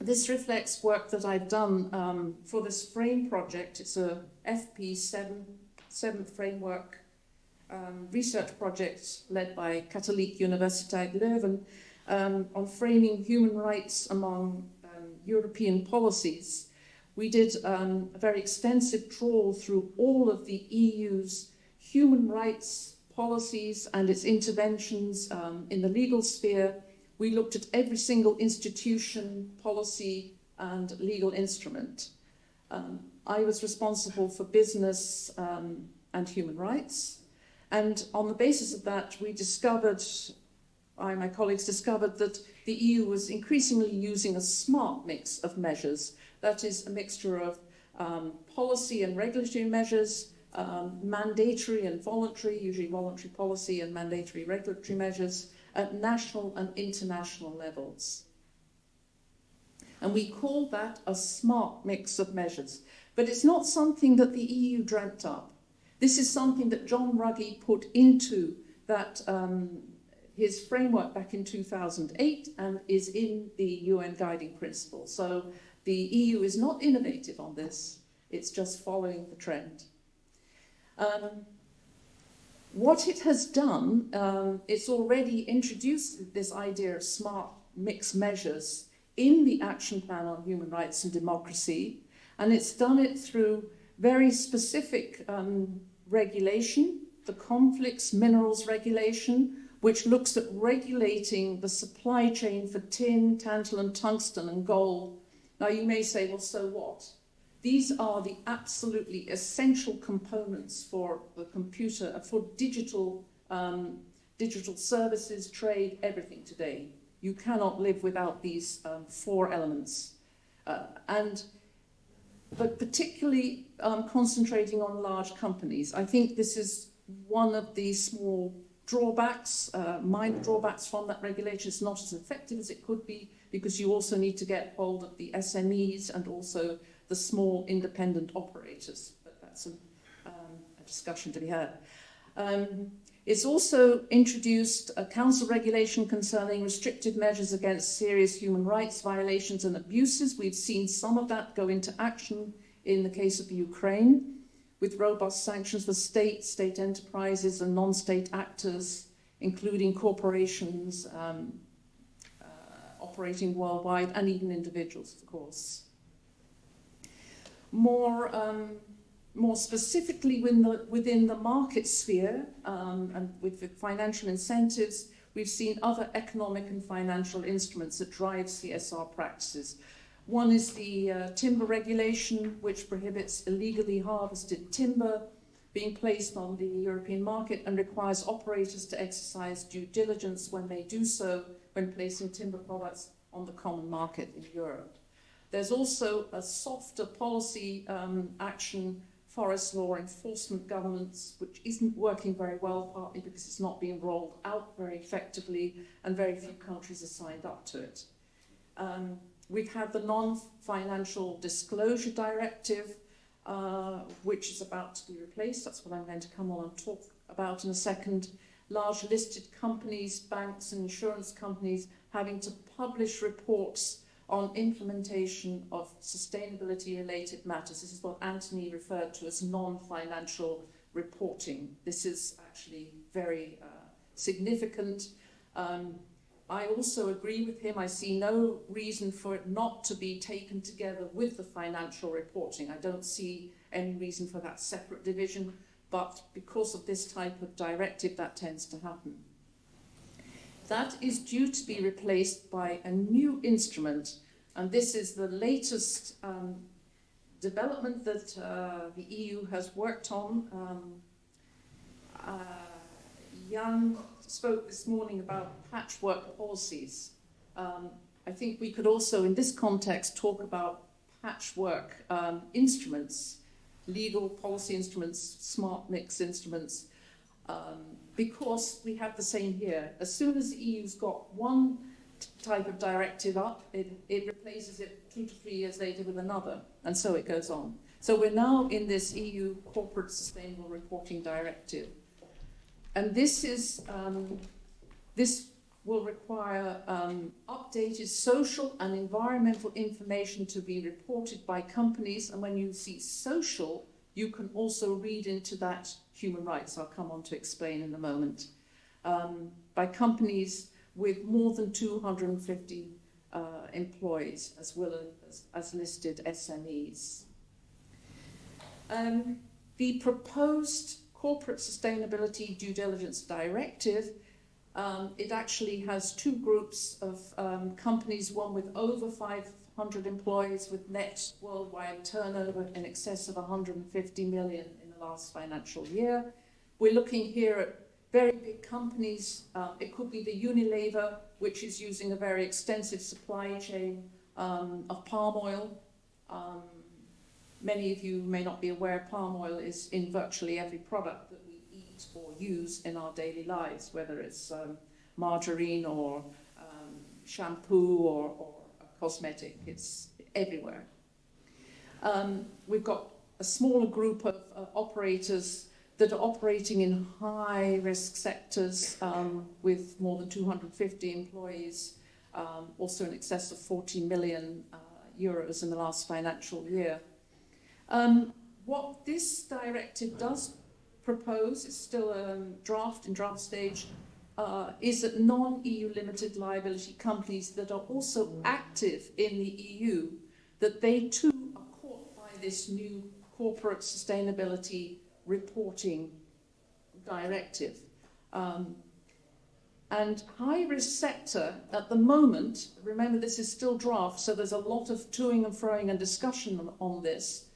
This reflects work that I've done for this FRAME project. It's a FP7 framework research project led by Katholieke Universiteit Leuven on framing human rights among European policies. We did a very extensive trawl through all of the EU's human rights policies and its interventions in the legal sphere. We looked at every single institution, policy, and legal instrument. I was responsible for business and human rights. And on the basis of that, we discovered, I and my colleagues discovered that the EU was increasingly using a smart mix of measures. That is a mixture of policy and regulatory measures, mandatory and voluntary, usually voluntary policy and mandatory regulatory measures at national and international levels. And we call that a smart mix of measures. But it's not something that the EU dreamt up. This is something that John Ruggie put into that his framework back in 2008 and is in the UN guiding principles. So the EU is not innovative on this, it's just following the trend. What it has done, it's already introduced this idea of smart mixed measures in the Action Plan on Human Rights and Democracy, and it's done it through very specific regulation, the Conflicts Minerals Regulation, which looks at regulating the supply chain for tin, tantalum, tungsten and gold. Now you may say, well, so what? These are the absolutely essential components for the computer, for digital services, trade, everything today. You cannot live without these four elements. But particularly concentrating on large companies. I think this is one of the small drawbacks, minor drawbacks from that regulation. It's not as effective as it could be because you also need to get hold of the SMEs and also the small independent operators. But that's a discussion to be had. It's also introduced a council regulation concerning restrictive measures against serious human rights violations and abuses. We've seen some of that go into action in the case of Ukraine, with robust sanctions for state enterprises and non-state actors, including corporations operating worldwide and even individuals, of course. More specifically within the market sphere and with the financial incentives, we've seen other economic and financial instruments that drive CSR practices. One is the timber regulation, which prohibits illegally harvested timber being placed on the European market and requires operators to exercise due diligence when they do so when placing timber products on the common market in Europe. There's also a softer policy action, forest law enforcement governance, which isn't working very well, partly because it's not being rolled out very effectively and very few countries are signed up to it. We've had the non-financial disclosure directive, which is about to be replaced. That's what I'm going to come on and talk about in a second. Large listed companies, banks and insurance companies having to publish reports on implementation of sustainability-related matters. This is what Anthony referred to as non-financial reporting. This is actually very significant. I also agree with him. I see no reason for it not to be taken together with the financial reporting. I don't see any reason for that separate division, but because of this type of directive, that tends to happen. That is due to be replaced by a new instrument, and this is the latest development that the EU has worked on. Jan spoke this morning about patchwork policies. I think we could also, in this context, talk about patchwork instruments, legal policy instruments, smart mix instruments, because we have the same here. As soon as the EU's got one type of directive up, it replaces it 2 to 3 years later with another, and so it goes on. So we're now in this EU Corporate Sustainable Reporting Directive. And this will require updated social and environmental information to be reported by companies. And when you see social, you can also read into that human rights. I'll come on to explain in a moment. By companies with more than 250 employees, as well as listed SMEs. The proposed Corporate Sustainability Due Diligence Directive, it actually has two groups of companies, one with over 500 employees with net worldwide turnover in excess of 150 million in the last financial year. We're looking here at very big companies. It could be the Unilever, which is using a very extensive supply chain of palm oil. Many of you may not be aware palm oil is in virtually every product that we eat or use in our daily lives, whether it's margarine or shampoo or a cosmetic. It's everywhere. We've got a smaller group of operators that are operating in high-risk sectors with more than 250 employees, also in excess of 40 million euros in the last financial year. What this directive does propose, is still a draft stage, is that non-EU limited liability companies that are also active in the EU, that they too are caught by this new corporate sustainability reporting directive. And high-risk sector, at the moment, remember this is still draft, so there's a lot of toing and froing and discussion on this.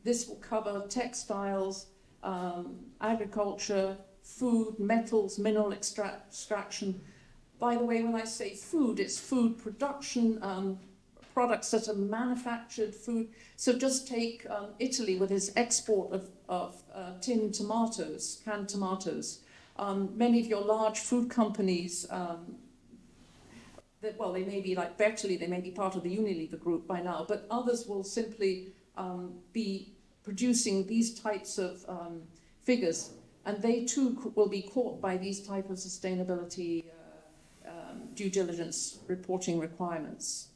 This will cover textiles, agriculture, food, metals, mineral extraction. By the way, when I say food, it's food production, products that are manufactured, food. So just take Italy with its export of tinned tomatoes, canned tomatoes. Many of your large food companies, they may be like Bertoli, they may be part of the Unilever group by now, but others will simply be producing these types of figures, and they too will be caught by these type of sustainability due diligence reporting requirements.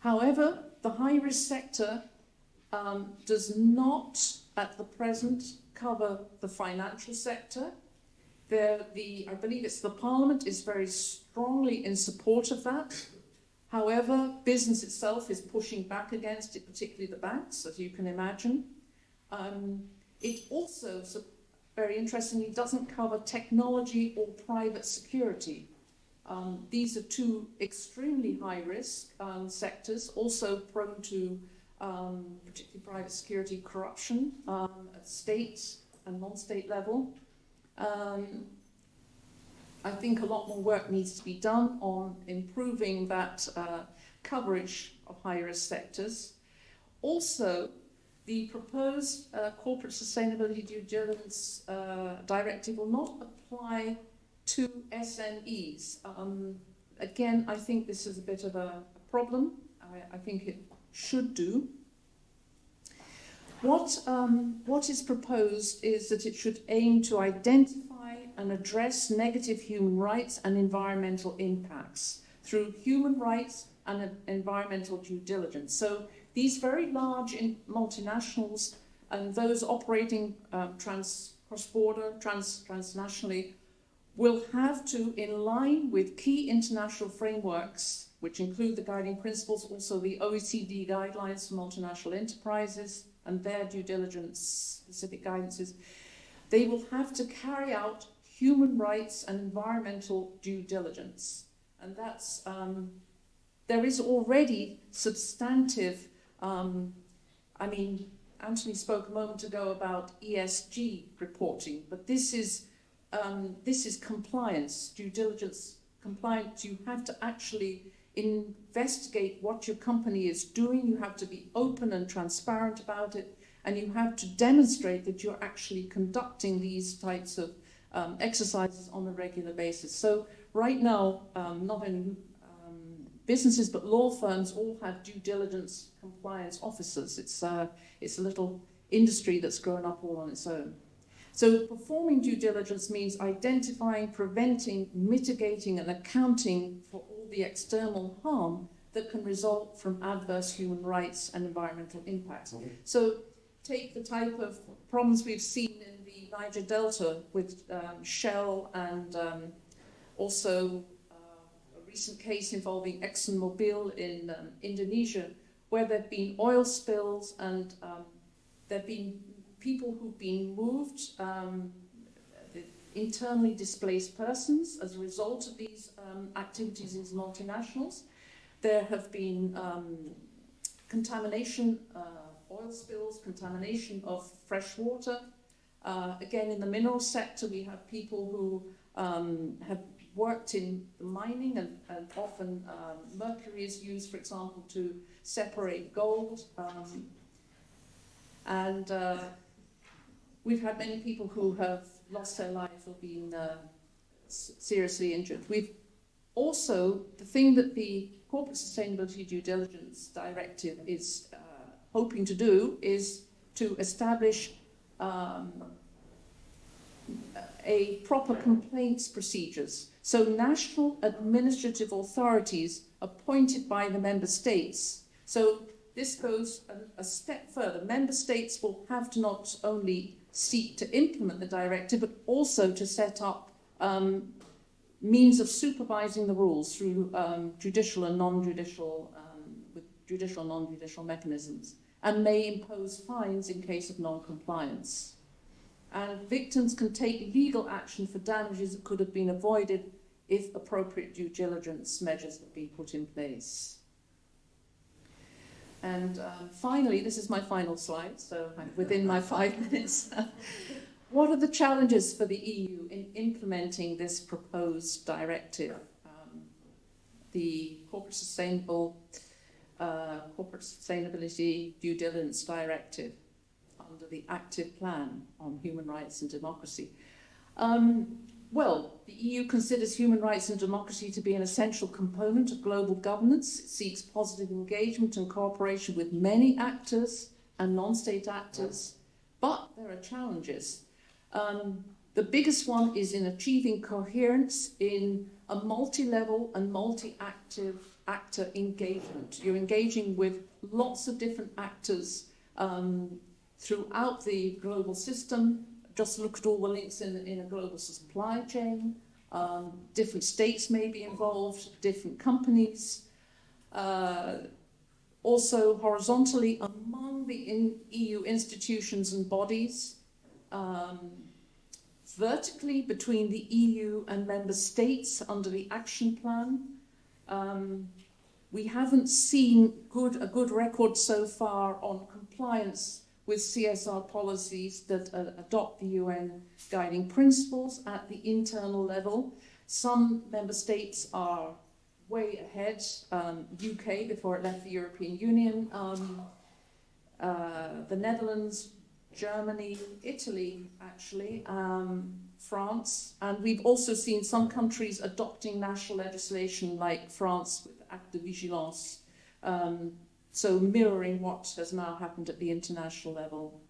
However, the high-risk sector does not, at the present, cover the financial sector. I believe it's the Parliament is very strongly in support of that. However, business itself is pushing back against it, particularly the banks, as you can imagine. It also, very interestingly, doesn't cover technology or private security. These are two extremely high-risk sectors, also prone to particularly private security corruption at state and non-state level. I think a lot more work needs to be done on improving that coverage of high-risk sectors. Also, the proposed Corporate Sustainability Due Diligence Directive will not apply to SMEs. Again, I think this is a bit of a problem. I think it should do. What is proposed is that it should aim to identify and address negative human rights and environmental impacts. through human rights and environmental due diligence. So these very large multinationals and those operating cross-border, transnationally, will have to, in line with key international frameworks, which include the guiding principles, also the OECD guidelines for multinational enterprises and their due diligence specific guidances, they will have to carry out human rights and environmental due diligence. And that's, there is already substantive, Anthony spoke a moment ago about ESG reporting, but this is compliance, due diligence compliance. You have to actually investigate what your company is doing. You have to be open and transparent about it, and you have to demonstrate that you're actually conducting these types of exercises on a regular basis. So right now, not only businesses but law firms all have due diligence compliance officers. It's a little industry that's grown up all on its own. So performing due diligence means identifying, preventing, mitigating and accounting for all the external harm that can result from adverse human rights and environmental impacts. Okay. So take the type of problems we've seen in the Niger Delta with Shell and also a recent case involving ExxonMobil in Indonesia, where there have been oil spills and there have been people who've been moved, internally displaced persons as a result of these activities in multinationals. There have been contamination, oil spills, contamination of fresh water. Again, in the mineral sector, we have people who have worked in mining and often mercury is used, for example, to separate gold. We've had many people who have lost their lives or been seriously injured. We've also, the thing that the Corporate Sustainability Due Diligence Directive is hoping to do is to establish a proper complaints procedures. So national administrative authorities appointed by the member states. So this goes a step further. Member states will have to not only seek to implement the directive, but also to set up means of supervising the rules through judicial and non-judicial, with judicial and non-judicial mechanisms, and may impose fines in case of non-compliance. And victims can take legal action for damages that could have been avoided if appropriate due diligence measures have been put in place. And finally, this is my final slide, so I'm within my 5 minutes. What are the challenges for the EU in implementing this proposed directive? The Corporate Sustainability Due Diligence Directive under the Active Plan on Human Rights and Democracy. Well, the EU considers human rights and democracy to be an essential component of global governance. It seeks positive engagement and cooperation with many actors and non-state actors, but there are challenges. The biggest one is in achieving coherence in a multi-level and multi-actor engagement. You're engaging with lots of different actors throughout the global system. Just look at all the links in a global supply chain. Different states may be involved, different companies. Also horizontally among the EU institutions and bodies. Vertically between the EU and member states under the action plan. We haven't seen a good record so far on compliance with CSR policies that adopt the UN guiding principles at the internal level. Some member states are way ahead. UK, before it left the European Union, the Netherlands, Germany, Italy, actually, France, and we've also seen some countries adopting national legislation like France with Acte de Vigilance, so mirroring what has now happened at the international level.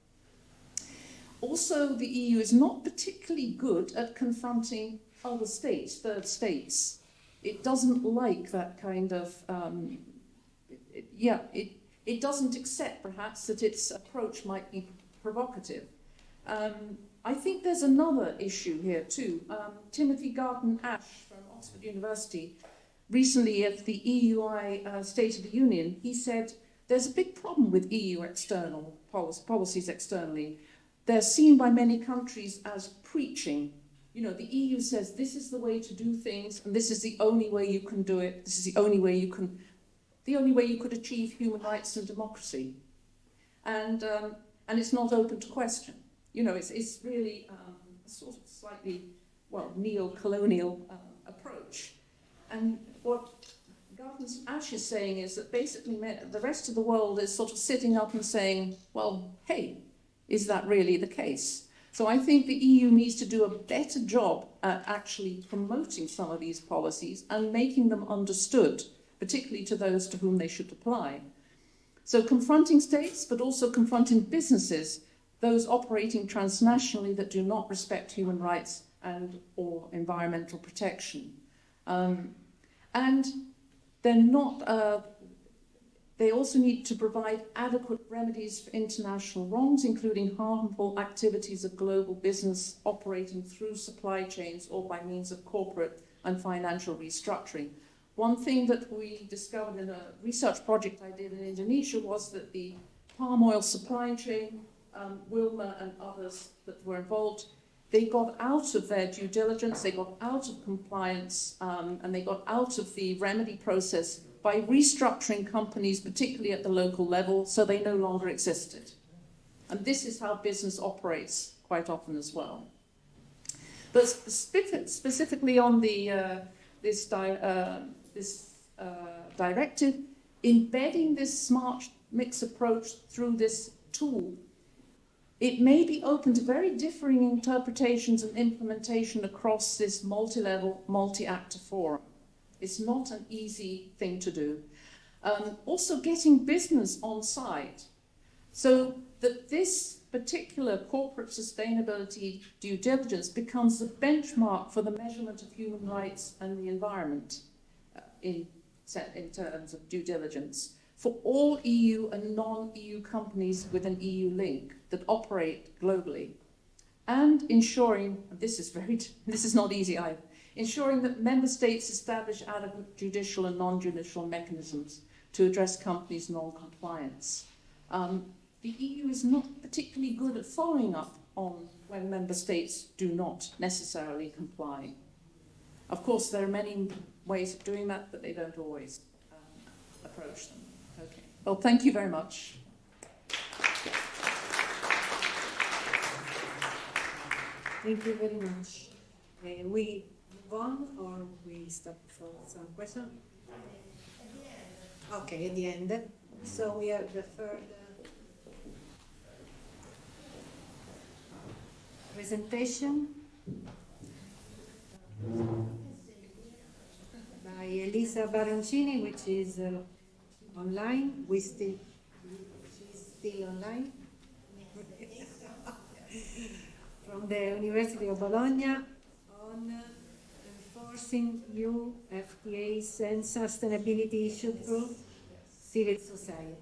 Also, the EU is not particularly good at confronting other states, third states. it doesn't like that kind of, it doesn't accept perhaps that its approach might be provocative. I think there's another issue here too. Timothy Garton Ash from Oxford University, recently at the EUI State of the Union, he said there's a big problem with EU external policies externally. They're seen by many countries as preaching. You know, the EU says this is the way to do things, and this is the only way you can do it. This is the only way you could achieve human rights and democracy, and it's not open to question. You know, it's really a sort of slightly, well, neo-colonial approach. And what Garton Ash is saying is that basically the rest of the world is sort of sitting up and saying, well, hey, is that really the case? So I think the EU needs to do a better job at actually promoting some of these policies and making them understood, particularly to those to whom they should apply. So confronting states, but also confronting businesses, those operating transnationally that do not respect human rights and or environmental protection. And they're not, they also need to provide adequate remedies for international wrongs, including harmful activities of global business operating through supply chains or by means of corporate and financial restructuring. One thing that we discovered in a research project I did in Indonesia was that the palm oil supply chain, Wilma and others that were involved, they got out of their due diligence, they got out of compliance, and they got out of the remedy process by restructuring companies, particularly at the local level, so they no longer existed. And this is how business operates quite often as well. But specifically on the this directive, embedding this smart mix approach through this tool, it may be open to very differing interpretations and implementation across this multi-level, multi-actor forum. It's not an easy thing to do. Also getting business on side so that this particular corporate sustainability due diligence becomes the benchmark for the measurement of human rights and the environment in terms of due diligence for all EU and non-EU companies with an EU link that operate globally, and ensuring, this is not easy either, ensuring that member states establish adequate judicial and non-judicial mechanisms to address companies' non-compliance. The EU is not particularly good at following up on when member states do not necessarily comply. Of course, there are many ways of doing that, but they don't always approach them. Okay. Well, thank you very much. Thank you very much. We move on or we stop for some questions? Okay, at the end. So we have the third presentation by Elisa Baroncini, which is online. She's still online. From the University of Bologna on enforcing new FTAs and sustainability issues through civil society.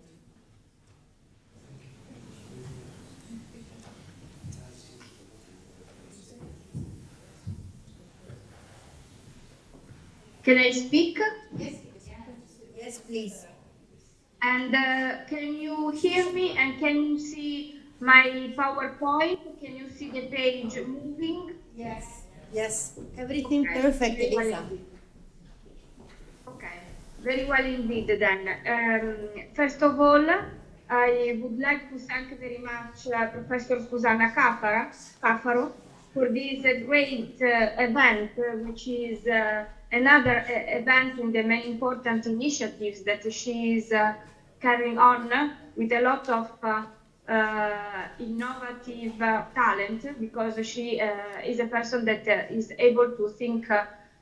Can I speak? Yes, please. And can you hear me and can you see my PowerPoint? Can you see the page moving? Yes, everything Okay. perfect, Very well Elisa. indeed. Okay, very well indeed then. First of all, I would like to thank very much Professor Susanna Caffaro for this great event, which is another event in the many important initiatives that she is carrying on with a lot of innovative talent, because she is a person that is able to think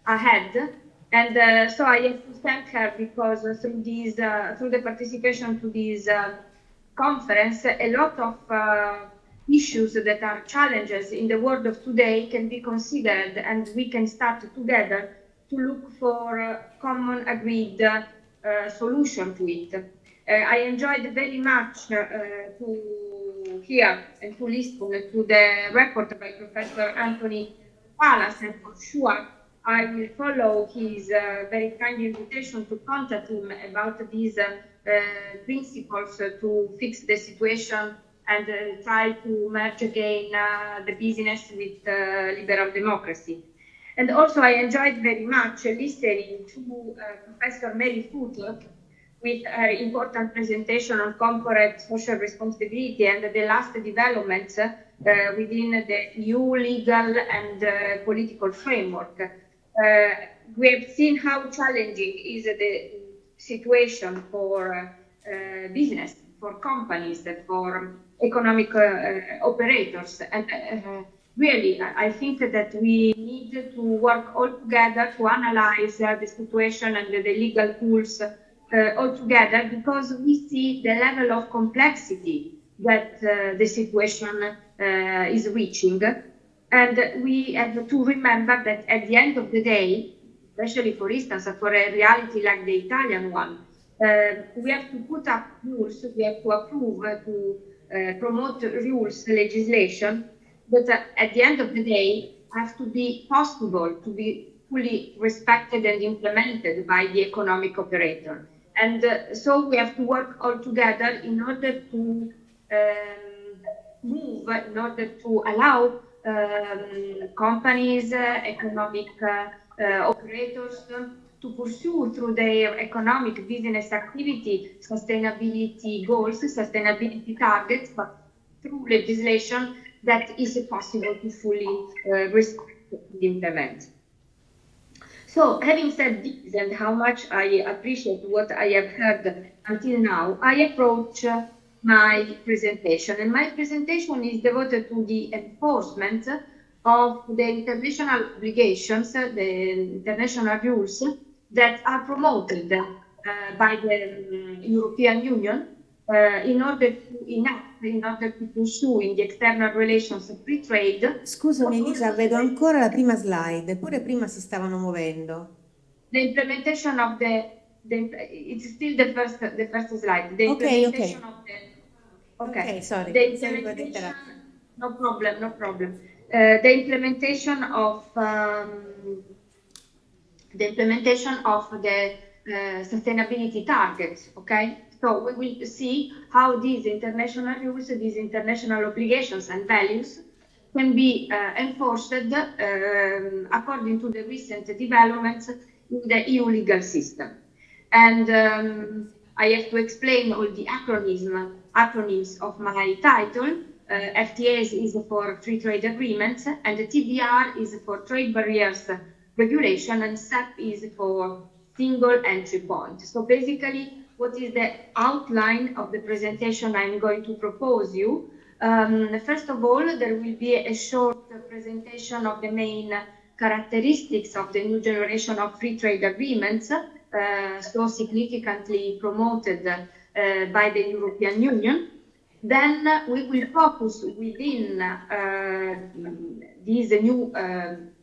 ahead. And so I have to thank her, because through the participation to this conference, a lot of issues that are challenges in the world of today can be considered, and we can start together to look for common agreed solution to it. I enjoyed very much to hear and to listen to the report by Professor Anthony Palas, and for sure I will follow his very kind invitation to contact him about these principles to fix the situation and try to merge again the business with liberal democracy. And also I enjoyed very much listening to Professor Mary Futter with her important presentation on corporate social responsibility and the last developments within the EU legal and political framework. We have seen how challenging is the situation for business, for companies, for economic operators. And really, I think that we need to work all together to analyze the situation and the legal tools all together, because we see the level of complexity that the situation is reaching. And we have to remember that at the end of the day, especially for instance, for a reality like the Italian one, we have to put up rules, we have to approve, to promote rules, legislation, but at the end of the day, have to be possible to be fully respected and implemented by the economic operator. And so we have to work all together in order to move, in order to allow companies, economic operators to pursue through their economic business activity sustainability goals, sustainability targets, but through legislation that is possible to fully respect and implement. So, having said this, and how much I appreciate what I have heard until now, I approach my presentation. And my presentation is devoted to the enforcement of the international obligations, the international rules that are promoted by the European Union in order to enact, in order to pursue in the external relations of free trade. Scusami Elisa, vedo ancora la prima slide, eppure prima si stavano muovendo. The implementation of it's still the first slide. The implementation of the, okay, sorry. The implementation, no problem. The implementation of the sustainability targets, okay? So we will see how these international rules, these international obligations and values can be enforced according to the recent developments in the EU legal system. And I have to explain all the acronyms of my title. FTAs is for free trade agreements, and the TBR is for trade barriers regulation, and SEP is for single entry point. So basically, what is the outline of the presentation I'm going to propose you? First of all, there will be a short presentation of the main characteristics of the new generation of free trade agreements, so significantly promoted by the European Union. Then we will focus within this new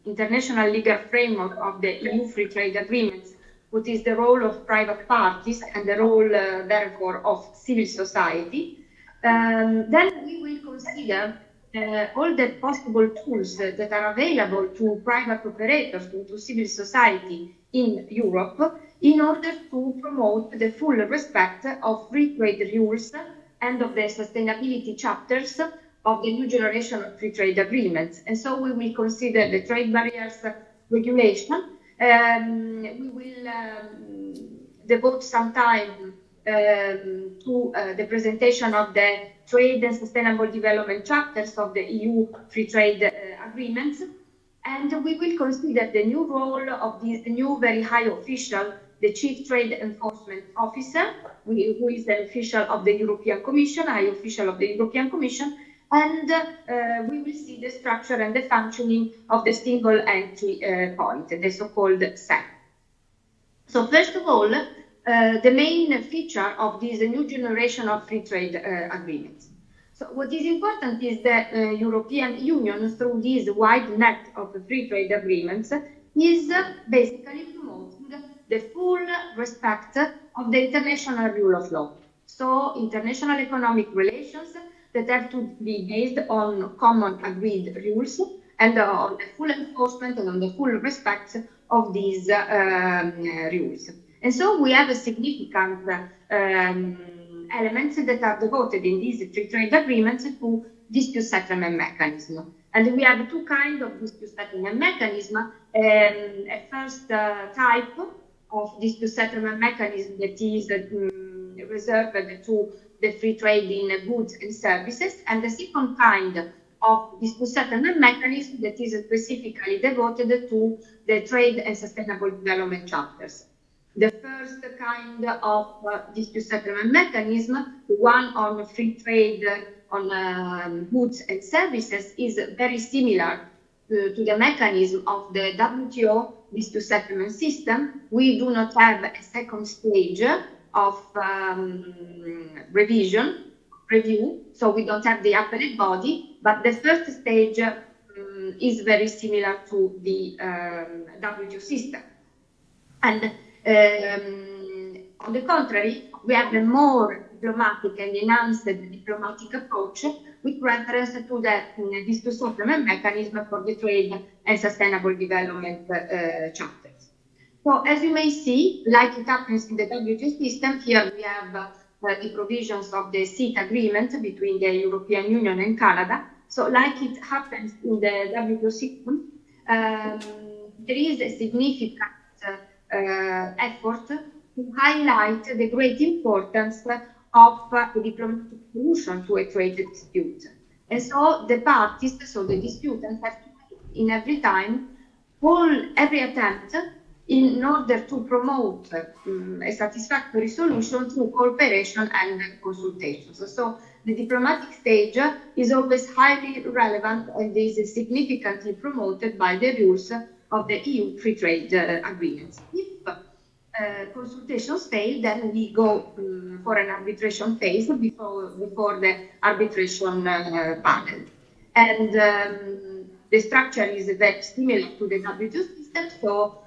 international legal framework of the EU free trade agreements, what is the role of private parties and the role, therefore, of civil society. Then we will consider all the possible tools that are available to private operators, to civil society in Europe, in order to promote the full respect of free trade rules and of the sustainability chapters of the new generation of free trade agreements. And so we will consider the trade barriers regulation. We will devote some time to the presentation of the trade and sustainable development chapters of the EU free trade agreements. And we will consider the new role of this new very high official, the Chief Trade Enforcement Officer, who is the official of the European Commission, high official of the European Commission, and we will see the structure and the functioning of the single entry point, the so-called SEP. So first of all, the main feature of this new generation of free trade agreements. So what is important is that European Union, through this wide net of free trade agreements, is basically promoting the full respect of the international rule of law. So international economic relations that have to be based on common agreed rules and on the full enforcement and on the full respect of these rules. And so we have a significant elements that are devoted in these free trade agreements to dispute settlement mechanism. And we have two kinds of dispute settlement mechanism. A first type of dispute settlement mechanism that is reserved to the free trade in goods and services, and the second kind of dispute settlement mechanism that is specifically devoted to the trade and sustainable development chapters. The first kind of dispute settlement mechanism, the one on free trade on goods and services, is very similar to the mechanism of the WTO dispute settlement system. We do not have a second stage of review, so we don't have the appellate body, but the first stage is very similar to the WTO system. And on the contrary, we have a more diplomatic and enhanced diplomatic approach with reference to the dispute settlement mechanism for the trade and sustainable development chapters. So as you may see, like it happens in the WTO system, here we have the provisions of the CETA agreement between the European Union and Canada. So like it happens in the WTO system, there is a significant effort to highlight the great importance of the diplomatic solution to a trade dispute. And so the parties, so the disputants, have to make in every attempt in order to promote a satisfactory solution through cooperation and consultations. So the diplomatic stage is always highly relevant and is significantly promoted by the rules of the EU free trade agreements. If consultations fail, then we go for an arbitration phase before the arbitration panel. And the structure is very similar to the WTO system, so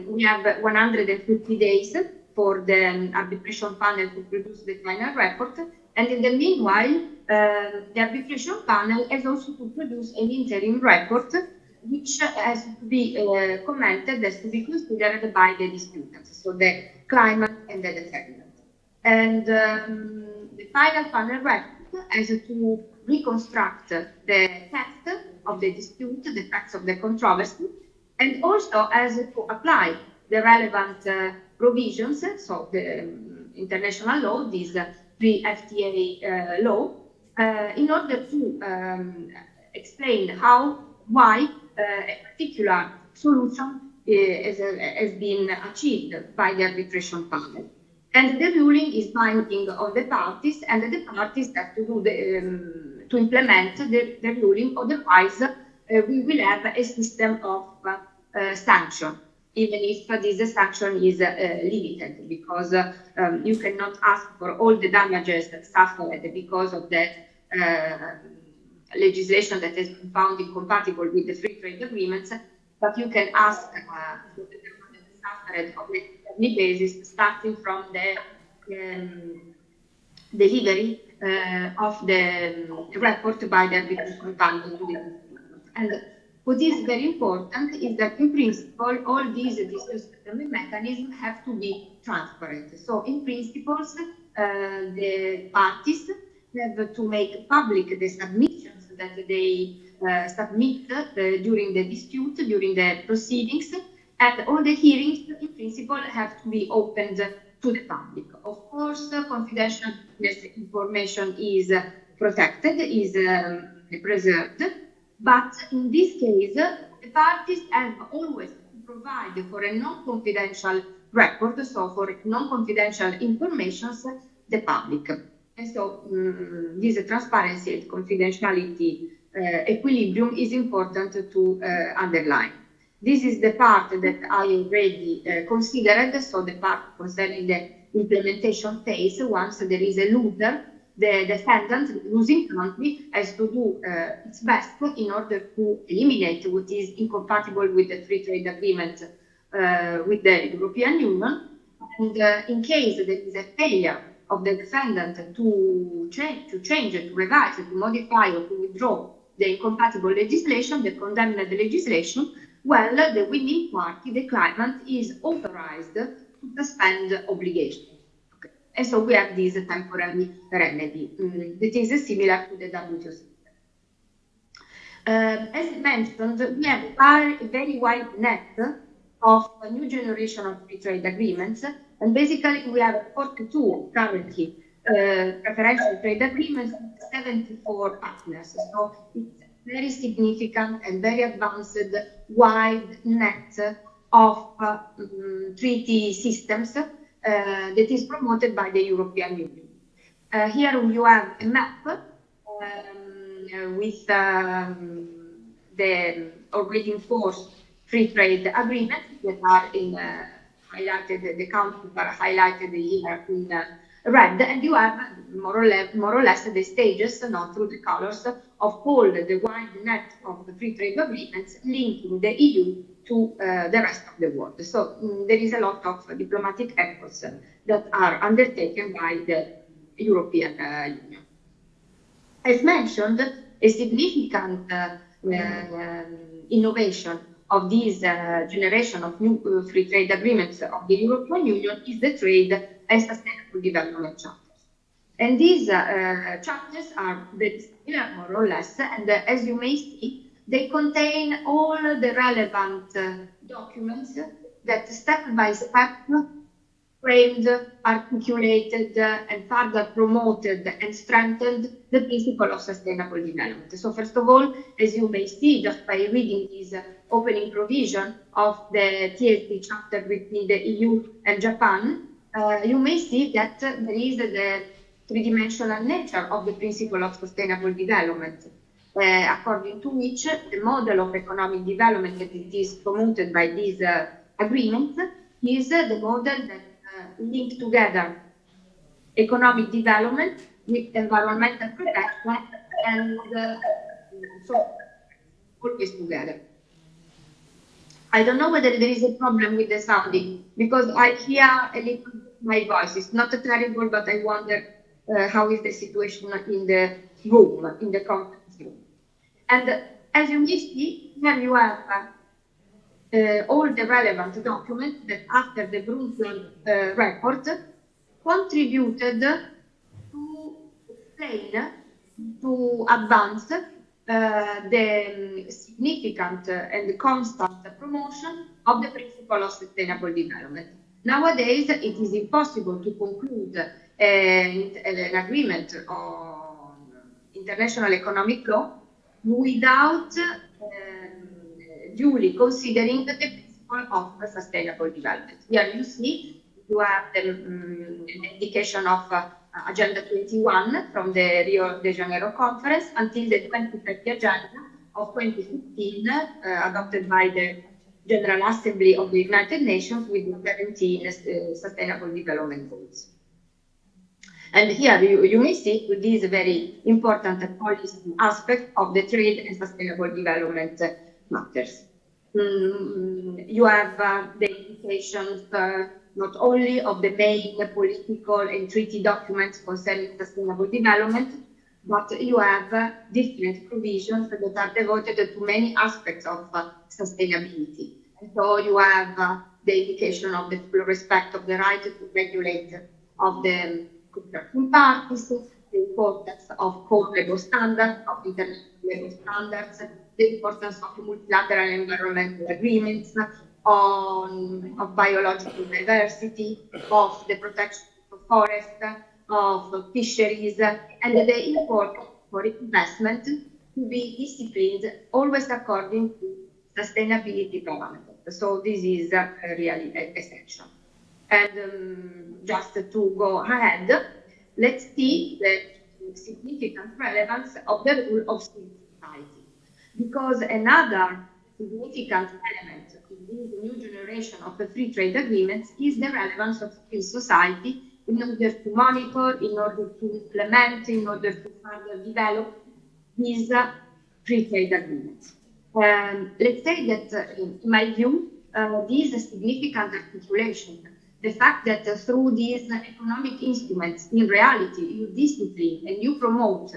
we have 150 days for the arbitration panel to produce the final report, and in the meanwhile, the arbitration panel has also to produce an interim report which has to be commented, has to be considered by the disputants, so the claimant and the defendant. And the final panel report has to reconstruct the text of the dispute, the facts of the controversy, and also has to apply the relevant provisions, so the international law, this pre-FTA law, in order to explain why a particular solution has been achieved by the arbitration panel. And the ruling is binding on the parties, and the parties have to do to implement the ruling, otherwise we will have a system of sanction, even if this sanction is limited, because you cannot ask for all the damages suffered because of the legislation that has been found incompatible with the free trade agreements, but you can ask for the damages suffered on a daily basis, starting from the delivery of the report by the arbitration panel to the and what is very important is that in principle all these dispute settlement mechanisms have to be transparent. So in principles the parties have to make public the submissions that they submit during the dispute, during the proceedings, and all the hearings in principle have to be opened to the public. Of course, confidential information is protected, is preserved, but in this case, the parties have always to provide for a non-confidential record, so for non-confidential information, the public. And so this transparency and confidentiality equilibrium is important to underline. This is the part that I already considered, so the part concerning the implementation phase. Once there is a looter, the defendant, the losing country, has to do its best in order to eliminate what is incompatible with the free trade agreement with the European Union. And in case there is a failure of the defendant to change, to revise, to modify, or to withdraw the incompatible legislation, the condemned legislation, well, the winning party, the claimant, is authorized to suspend obligation. Okay. And so we have this temporary remedy that is similar to the WTO system. As mentioned, we have a very wide net of a new generation of free trade agreements, and basically we have 42 currently preferential trade agreements with 74 partners. So it's very significant and very advanced, wide net of treaty systems that is promoted by the European Union. Here you have a map with the already enforced free trade agreements that are in highlighted, the countries are highlighted here in red, and you have more or less the stages, not through the colors, of all the wide net of the free trade agreements linking the EU to the rest of the world. So there is a lot of diplomatic efforts that are undertaken by the European Union. As mentioned, a significant innovation of this generation of new free trade agreements of the European Union is the trade and sustainable development chapters. And these chapters are very similar, more or less, and as you may see, they contain all the relevant documents that step by step framed, articulated, and further promoted and strengthened the principle of sustainable development. So first of all, as you may see just by reading this opening provision of the TSD chapter between the EU and Japan, you may see that there is the three-dimensional nature of the principle of sustainable development, according to which the model of economic development that it is promoted by this agreement is the model that link together economic development with environmental protection and so always together. I don't know whether there is a problem with the sounding because I hear a little my voice. It's not terrible, but I wonder how is the situation in the room, in the conference room. And as you may see, here you have all the relevant documents that after the Brundtland report contributed to explain, to advance the significant and constant promotion of the principle of sustainable development. Nowadays, it is impossible to conclude an agreement on international economic law without duly considering the principle of sustainable development. Here you see, you have the indication of Agenda 21 from the Rio de Janeiro conference until the 2030 Agenda of 2015, adopted by the General Assembly of the United Nations with the 17 Sustainable Development Goals. And here you may see this very important policy aspect of the trade and sustainable development matters. You have the implications not only of the main political and treaty documents concerning sustainable development, but you have different provisions that are devoted to many aspects of sustainability. And so you have the indication of the full respect of the right to regulate of the contracting parties, the importance of co-labor standards, of international labor standards, the importance of multilateral environmental agreements, of biological diversity, of the protection of forests, of fisheries, and the importance for investment to be disciplined always according to sustainability parameters. So this is really essential. And just to go ahead, let's see the significant relevance of the rule of civil society. Because another significant element in this new generation of the free trade agreements is the relevance of civil society in order to monitor, in order to implement, in order to further develop these free trade agreements. Let's say that, in my view, this is a significant articulation. The fact that through these economic instruments, in reality, you discipline and you promote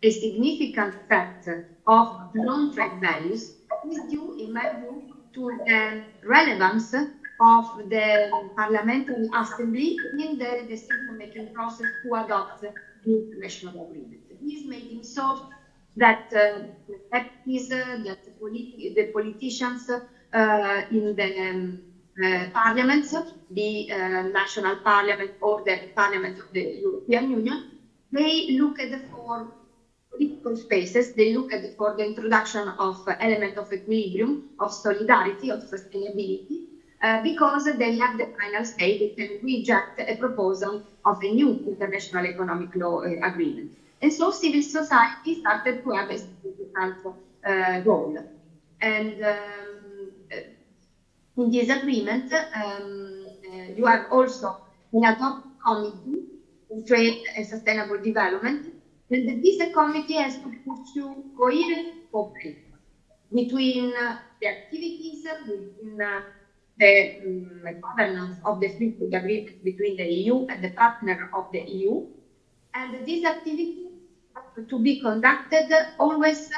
a significant effect of non-trade values is due, in my view, to the relevance of the Parliamentary Assembly in the decision-making process to adopt the international agreement. This is making so that the politicians in the parliaments, the national parliament or the parliament of the European Union, they look at for political spaces, they look at for the introduction of element of equilibrium, of solidarity, of sustainability, because they have the final say, they can reject a proposal of a new international economic law agreement. And so civil society started to have a significant role. And in this agreement, you have also an ad hoc committee on trade and sustainable development, and this committee has to pursue coherent cooperation between the activities, within the governance of the free trade agreement between the EU and the partner of the EU, and these activities have to be conducted always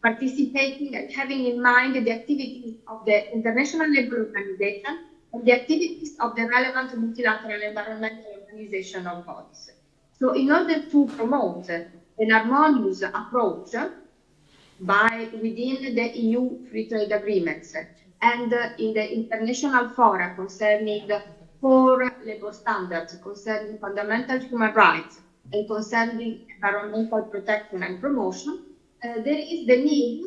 participating and having in mind the activities of the International Labour Organization and the activities of the relevant multilateral environmental organization of bodies. So in order to promote an harmonious approach within the EU free trade agreements and in the international fora concerning core labor standards, concerning fundamental human rights, and concerning environmental protection and promotion, there is the need,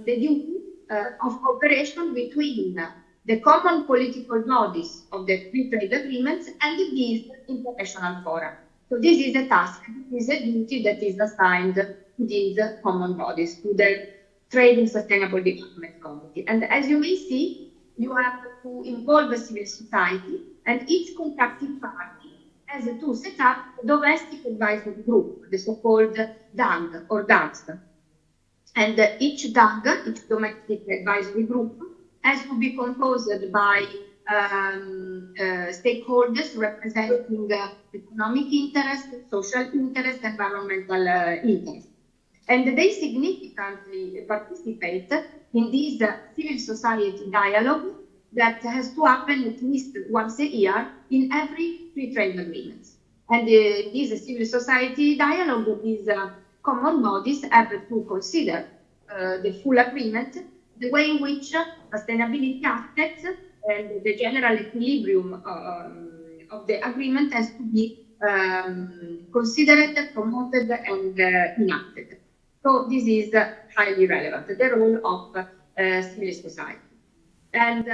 the duty of cooperation between the common political bodies of the free trade agreements and these international fora. So this is a task, this is a duty that is assigned to these common bodies, to the Trade and Sustainable Development Committee. And as you may see, you have to involve the civil society, and each contracting party has to set up a domestic advisory group, the so-called DAG or DAGs. And each DAG, each domestic advisory group, has to be composed by stakeholders representing economic interest, social interest, environmental interest. And they significantly participate in this civil society dialogue that has to happen at least once a year in every free trade agreement. And this civil society dialogue, these common bodies have to consider the full agreement, the way in which sustainability aspects and the general equilibrium of the agreement has to be considered, promoted, and enacted. So this is highly relevant, the role of civil society. And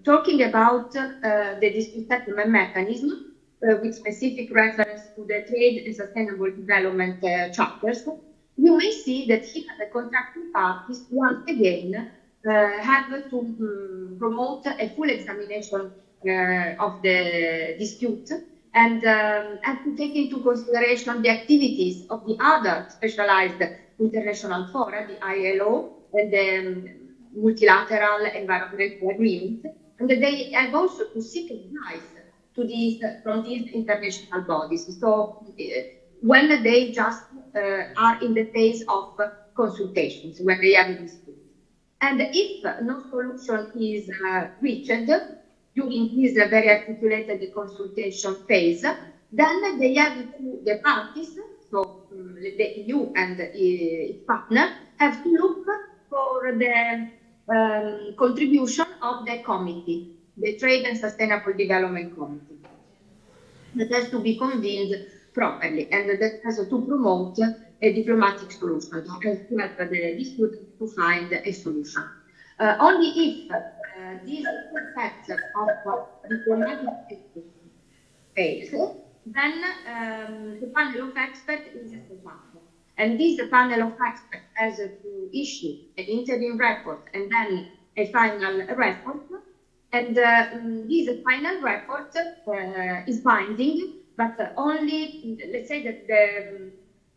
talking about the dispute settlement mechanism, with specific reference to the trade and sustainable development chapters, you may see that here the contracting parties once again have to promote a full examination of the dispute and to take into consideration the activities of the other specialized international fora, the ILO and the multilateral environmental agreement, and they have also to seek advice from these international bodies. So when they just are in the phase of consultations, when they have a dispute. And if no solution is reached during this very articulated consultation phase, then they have to, the parties, so the EU and its partner, have to look for the contribution of the committee, the Trade and Sustainable Development Committee, that has to be convened properly and that has to promote a diplomatic solution, to help the dispute to find a solution. Only if these effects of diplomatic fails, then the panel of experts is set up. And this panel of experts has to issue an interim report and then a final report And this final report is binding, but only, let's say that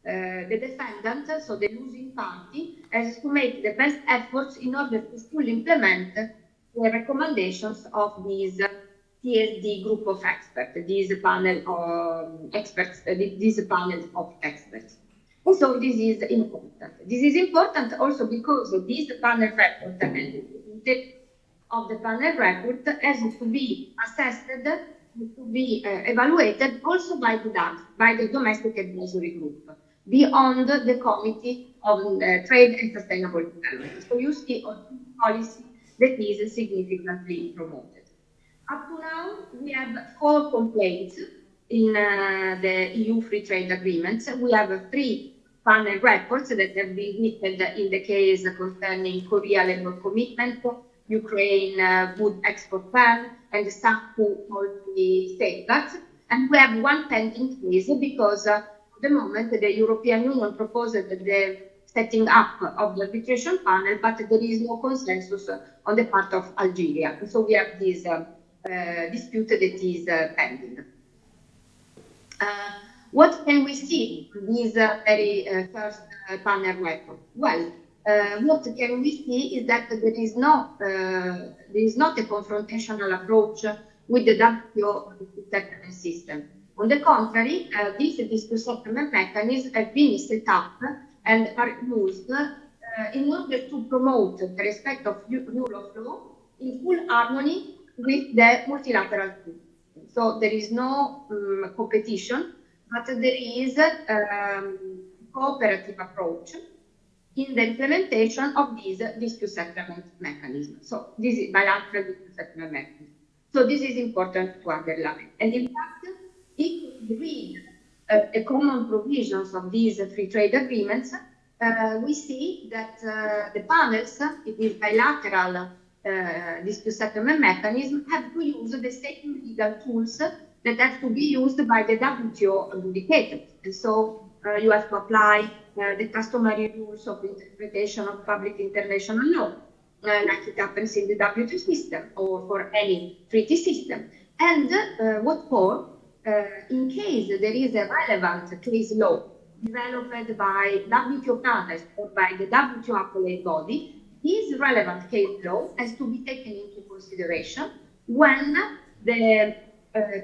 the defendant, so the losing party, has to make the best efforts in order to fully implement the recommendations of this TSD group of experts, this panel of experts, this panel of experts. So this is important. This is important also because this panel report and the of the panel report has to be assessed, to be evaluated also by the domestic advisory group, beyond the Committee on Trade and Sustainable Development. So you see a policy that is significantly promoted. Up to now, we have 4 complaints in the EU free trade agreements. We have 3 panel reports that have been written in the case concerning Korea labor commitment, Ukraine wood export ban, and the SACU multi safeguards. And we have 1 pending case because at the moment the European Union proposed the setting up of the arbitration panel, but there is no consensus on the part of Algeria. And so we have this dispute that is pending. What can we see in this very first panel report? Well, what can we see is that there is not a confrontational approach with the WTO settlement system. On the contrary, these dispute settlement mechanisms have been set up and are used in order to promote the respect of rule of law in full harmony with the multilateral system. So there is no competition, but there is cooperative approach in the implementation of this dispute settlement mechanism. So this is bilateral dispute settlement mechanism. So this is important to underline. And in fact, if we read the common provisions of these free trade agreements, we see that the panels, these bilateral dispute settlement mechanism, have to use the same legal tools that have to be used by the WTO adjudicators. And so you have to apply the customary rules of interpretation of public international law, like it happens in the WTO system or for any treaty system. And what for? In case there is a relevant case law developed by WTO panels or by the WTO appellate body, this relevant case law has to be taken into consideration when the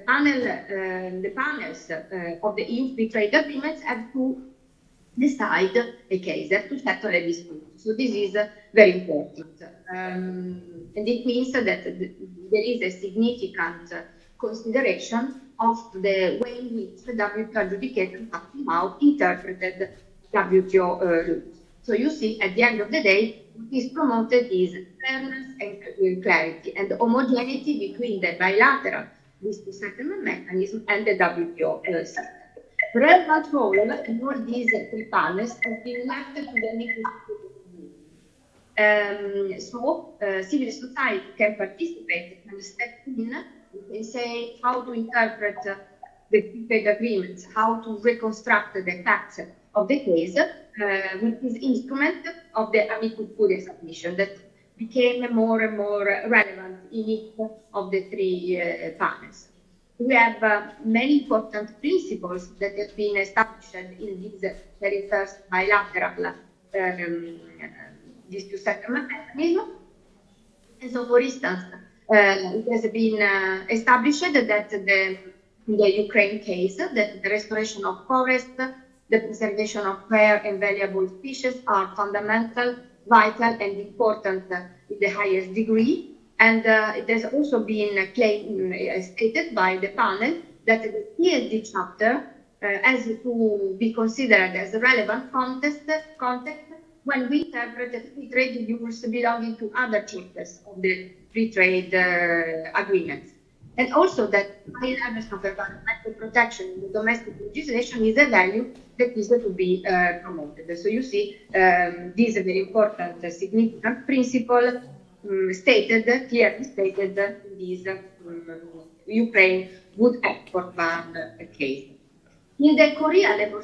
panels of the EU free trade agreements have to decide a case, have to settle a dispute. So this is very important. And it means that there is a significant consideration of the way in which the WTO adjudicators have now interpreted WTO rules. So you see, at the end of the day, what is promoted is fairness and clarity and homogeneity between the bilateral dispute settlement mechanism and the WTO system. The relevant role in all these 3 panels has been left to the negotiating. Civil society can participate and step in and say how to interpret the free trade agreements, how to reconstruct the facts of the case with this instrument of the amicus curiae submission that became more and more relevant in each of the 3 panels. We have many important principles that have been established in this very first bilateral dispute settlement mechanism. And so, for instance, it has been established that in the Ukraine case, that the restoration of forests, the preservation of rare and valuable species are fundamental, vital, and important in the highest degree. And it has also been stated by the panel that the TSD chapter has to be considered as a relevant context when we interpret the free trade rules belonging to other chapters of the free trade agreements. And also that high levels of environmental protection in the domestic legislation is a value that is to be promoted. So you see, this is a very important, significant principle clearly stated in this Ukraine wood export ban case. In the Korea labor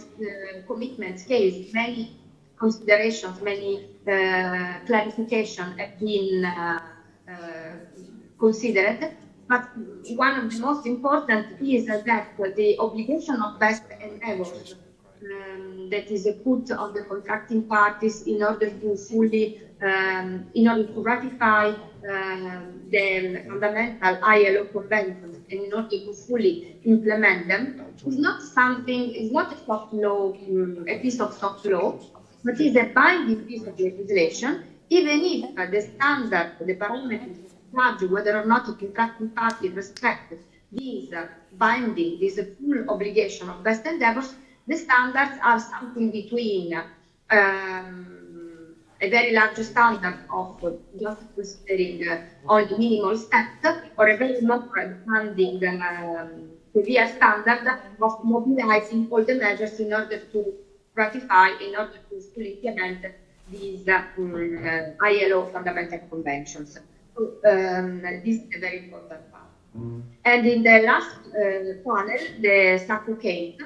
commitments case, many considerations, many clarifications have been considered, but one of the most important is that the obligation of best endeavors that is put on the contracting parties in order to fully, in order to ratify the fundamental ILO conventions and in order to fully implement them is not something, is not a soft law, a piece of soft law, but is a binding piece of legislation, even if the standard, the parameters judge whether or not the contracting party respect these binding, this full obligation of best endeavors, the standards are something between a very large standard of just considering only minimal steps or a very more demanding severe standard of mobilizing all the measures in order to ratify, in order to fully implement these ILO fundamental conventions. So, this is a very important part. And in the last panel, the SACU case,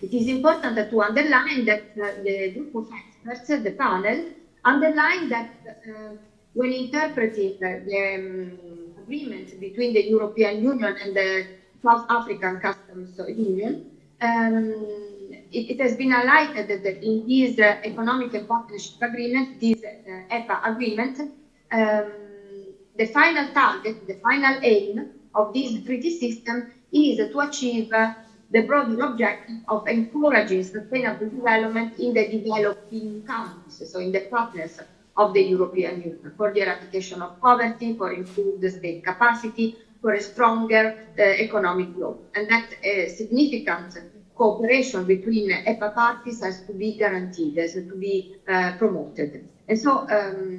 it is important to underline that the group of experts, the panel, underline that when interpreting the agreement between the European Union and the South African Customs Union, it has been highlighted that in this economic and partnership agreement, this EPA agreement, the final target, the final aim of this treaty system is to achieve the broader objective of encouraging sustainable development in the developing countries, so in the partners of the European Union, for the eradication of poverty, for improved state capacity, for a stronger economic growth. And that significant cooperation between EPA parties has to be guaranteed, has to be promoted. And so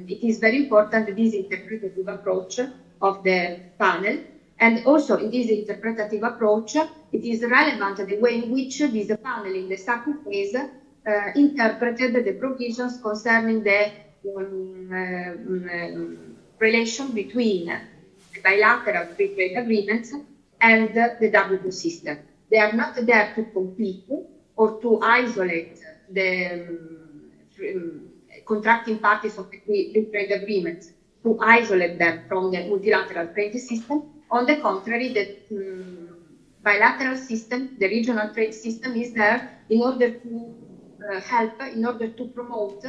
it is very important, this interpretative approach of the panel. And also in this interpretative approach, it is relevant the way in which this panel in the SACU case interpreted the provisions concerning the relation between the bilateral free trade agreements and the WTO system. They are not there to compete or to isolate the contracting parties of the free trade agreements, to isolate them from the multilateral trade system. On the contrary, the bilateral system, the regional trade system is there in order to help, in order to promote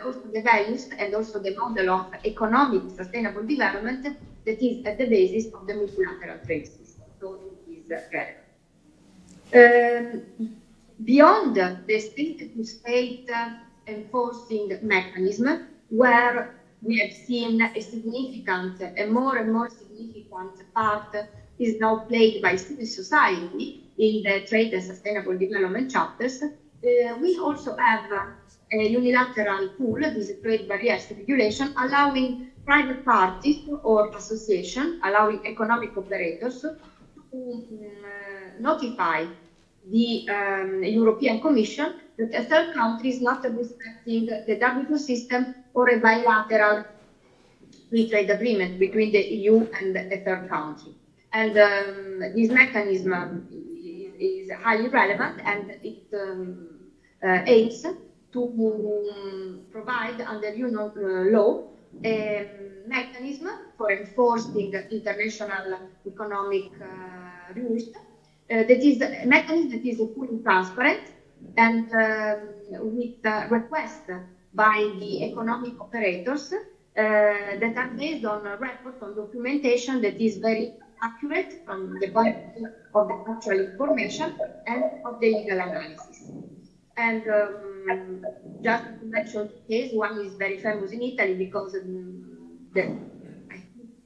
also the values and also the model of economic sustainable development that is at the basis of the multilateral trade system. So it is relevant. Beyond the state-to-state enforcing mechanism, where we have seen a significant, a more and more significant part is now played by civil society in the trade and sustainable development chapters. We also have a unilateral tool, this trade barriers regulation, allowing private parties or associations, allowing economic operators to notify the European Commission that a third country is not respecting the WTO system or a bilateral free trade agreement between the EU and a third country. And this mechanism is highly relevant, and it aims to provide under law a mechanism for enforcing international economic rules. That is a mechanism that is fully transparent and with requests by the economic operators that are based on reports, on documentation that is very accurate from the point of the actual information and of the legal analysis. And just to mention two cases, one is very famous in Italy because I think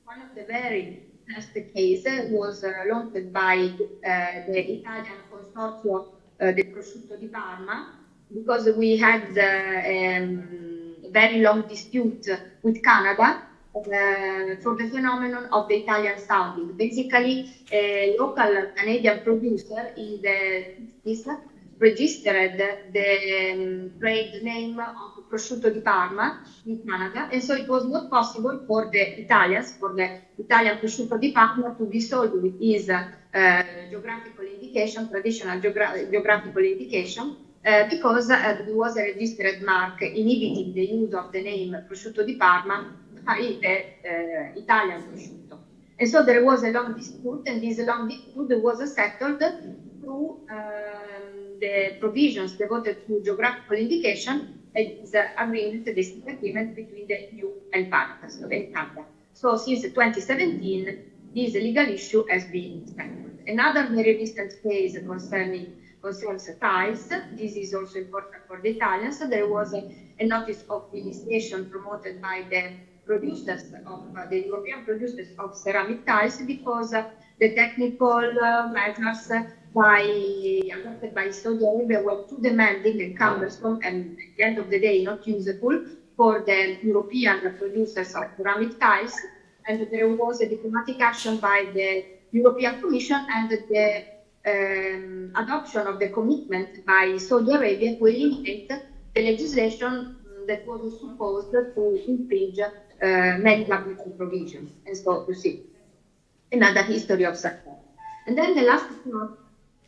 one of the very first cases was launched by the Italian consortium, the Prosciutto di Parma, because we had a very long dispute with Canada for the phenomenon of the Italian sounding. Basically, a local Canadian producer in the 60s registered the trade name of Prosciutto di Parma in Canada, and so it was not possible for the Italians, for the Italian Prosciutto di Parma to be sold with his geographical indication, traditional geographical indication, because there was a registered mark inhibiting the use of the name Prosciutto di Parma Italian prosciutto. And so there was a long dispute, and this long dispute was settled through the provisions devoted to geographical indication and this agreement, this agreement between the EU and Canada. So since 2017, this legal issue has been settled. Another very recent case concerns ties. This is also important for the Italians. There was a notice of initiation promoted by the producers of the European producers of ceramic tiles because the technical measures adopted by Saudi Arabia were too demanding and cumbersome, and at the end of the day not usable for the European producers of ceramic tiles. And there was a diplomatic action by the European Commission and the adoption of the commitment by Saudi Arabia to eliminate the legislation that was supposed to infringe many public provisions. And so, you see, another history of success. And then the last part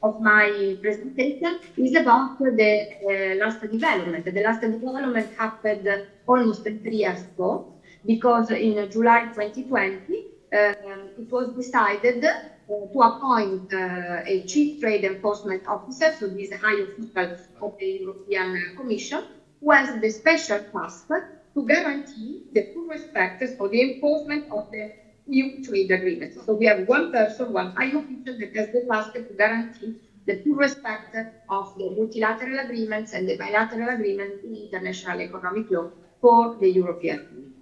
of my presentation is about the last development. The last development happened almost 3 years ago, because in July 2020, it was decided to appoint a chief trade enforcement officer, so this high official of the European Commission, who has the special task to guarantee the full respect for the enforcement of the EU trade agreements. So we have one person, one high official that has the task to guarantee the full respect of the multilateral agreements and the bilateral agreements in international economic law for the European Union.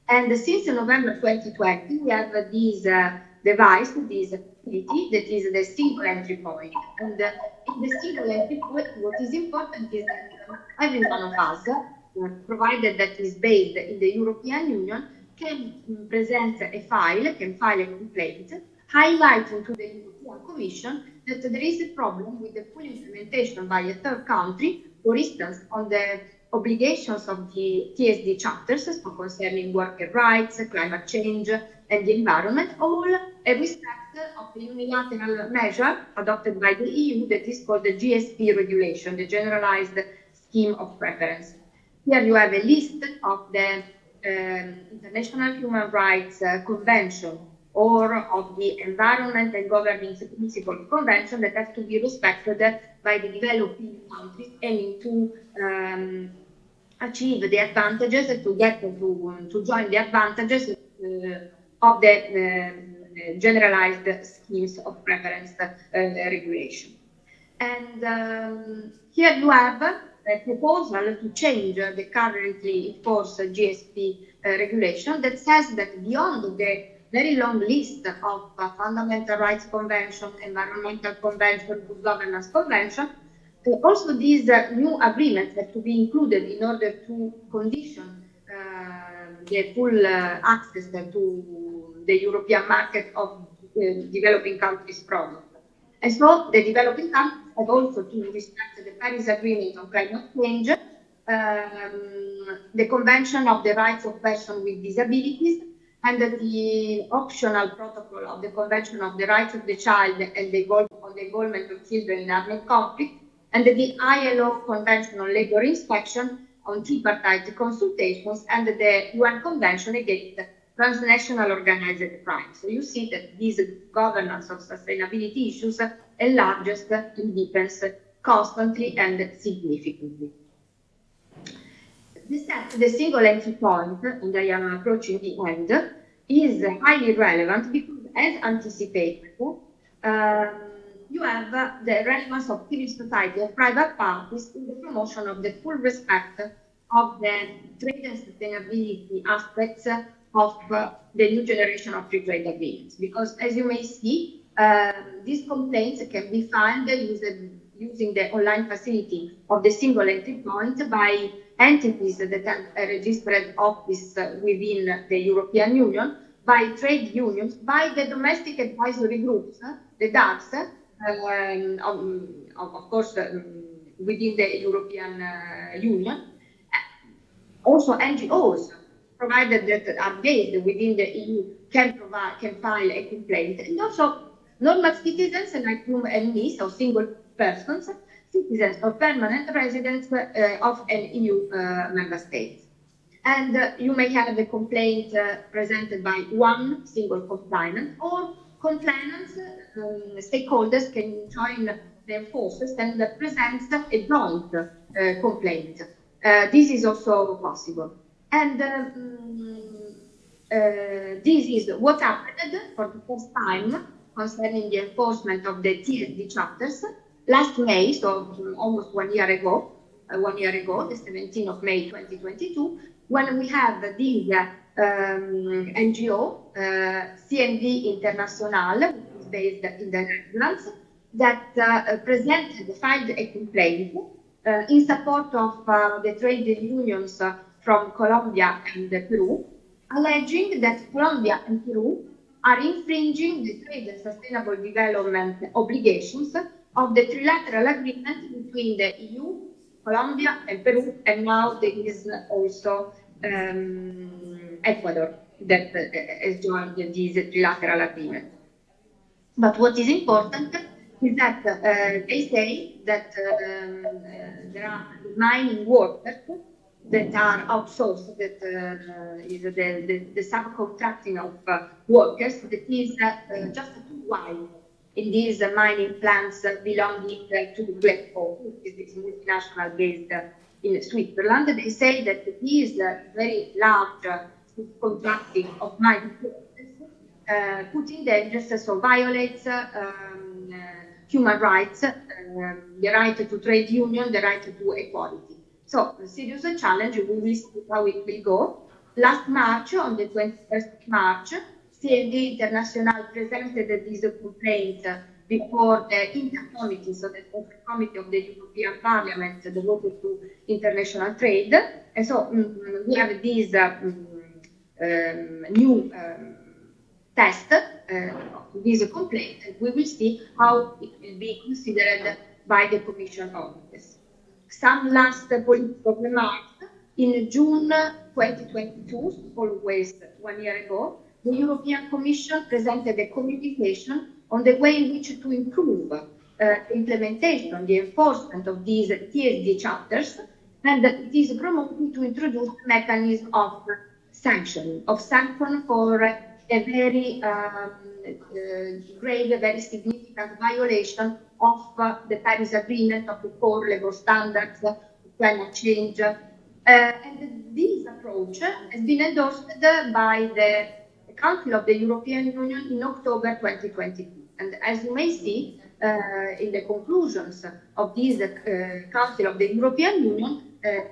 And since November 2020, we have this device, this facility that is the single entry point. And in the single entry point, what is important is that every one of us, provided that is based in the European Union, can present a file, can file a complaint, highlighting to the European Commission that there is a problem with the full implementation by a third country, for instance, on the obligations of the TSD chapters, so concerning worker rights, climate change, and the environment, all a respect of the unilateral measure adopted by the EU that is called the GSP regulation, the Generalized Scheme of Preference. Here you have a list of the International Human Rights Convention or of the Environment and Governing Principles Convention that have to be respected by the developing countries, aiming to achieve the advantages, to join the advantages of the generalized schemes of preference regulation. And here you have a proposal to change the currently in force GSP regulation that says that beyond the very long list of Fundamental Rights Convention, Environmental Convention, Good Governance Convention, also these new agreements have to be included in order to condition the full access to the European market of developing countries' products. And so the developing countries have also to respect the Paris Agreement on climate change, the Convention of the Rights of Persons with Disabilities, and the optional protocol of the Convention of the Rights of the Child and on the involvement of children in armed conflict, and the ILO Convention on Labor Inspection, on tripartite consultations, and the UN Convention against transnational organized crime. So you see that this governance of sustainability issues enlarges and deepens constantly and significantly. The single entry point, and I am approaching the end, is highly relevant because, as anticipated, you have the relevance of civil society and private parties in the promotion of the full respect of the trade and sustainability aspects of the new generation of free trade agreements. Because, as you may see, these complaints can be filed using the online facility of the single entry point by entities that have a registered office within the European Union, by trade unions, by the domestic advisory groups, the DAGs, of course, within the European Union. Also, NGOs, provided that are based within the EU, can file a complaint. And also, normal citizens like you and me, so single persons, citizens or permanent residents of an EU member state. And you may have a complaint presented by one single complainant, or complainants, stakeholders can join their forces and present a joint complaint. This is also possible. And this is what happened for the first time concerning the enforcement of the TSD chapters last May, so almost 1 year ago, the 17th of May 2022, when we have this NGO, CNV International, which is based in the Netherlands, that filed a complaint in support of the trade unions from Colombia and Peru, alleging that Colombia and Peru are infringing the trade and sustainable development obligations of the trilateral agreement between the EU, Colombia, and Peru, and now there is also Ecuador that has joined this trilateral agreement. But what is important is that they say that there are mining workers that are outsourced, that is the subcontracting of workers that is just too wide in these mining plants belonging to Glencore, which is this multinational based in Switzerland. They say that this very large subcontracting of mining workers put in danger, so violates human rights, the right to trade union, the right to equality. So, a serious challenge, we will see how it will go. Last March, on the 21st of March, CNV International presented this complaint before the Intercommittee, so the Committee of the European Parliament devoted to international trade. And so we have this new test, this complaint, and we will see how it will be considered by the Commission of this. Some last political remarks. In June 2022, always 1 year ago, the European Commission presented a communication on the way in which to improve the implementation, the enforcement of these TSD chapters, and it is promoting to introduce a mechanism of sanction for a very grave, very significant violation of the Paris Agreement, of the core labor standards, climate change. And this approach has been endorsed by the Council of the European Union in October 2022. And as you may see in the conclusions of this Council of the European Union, the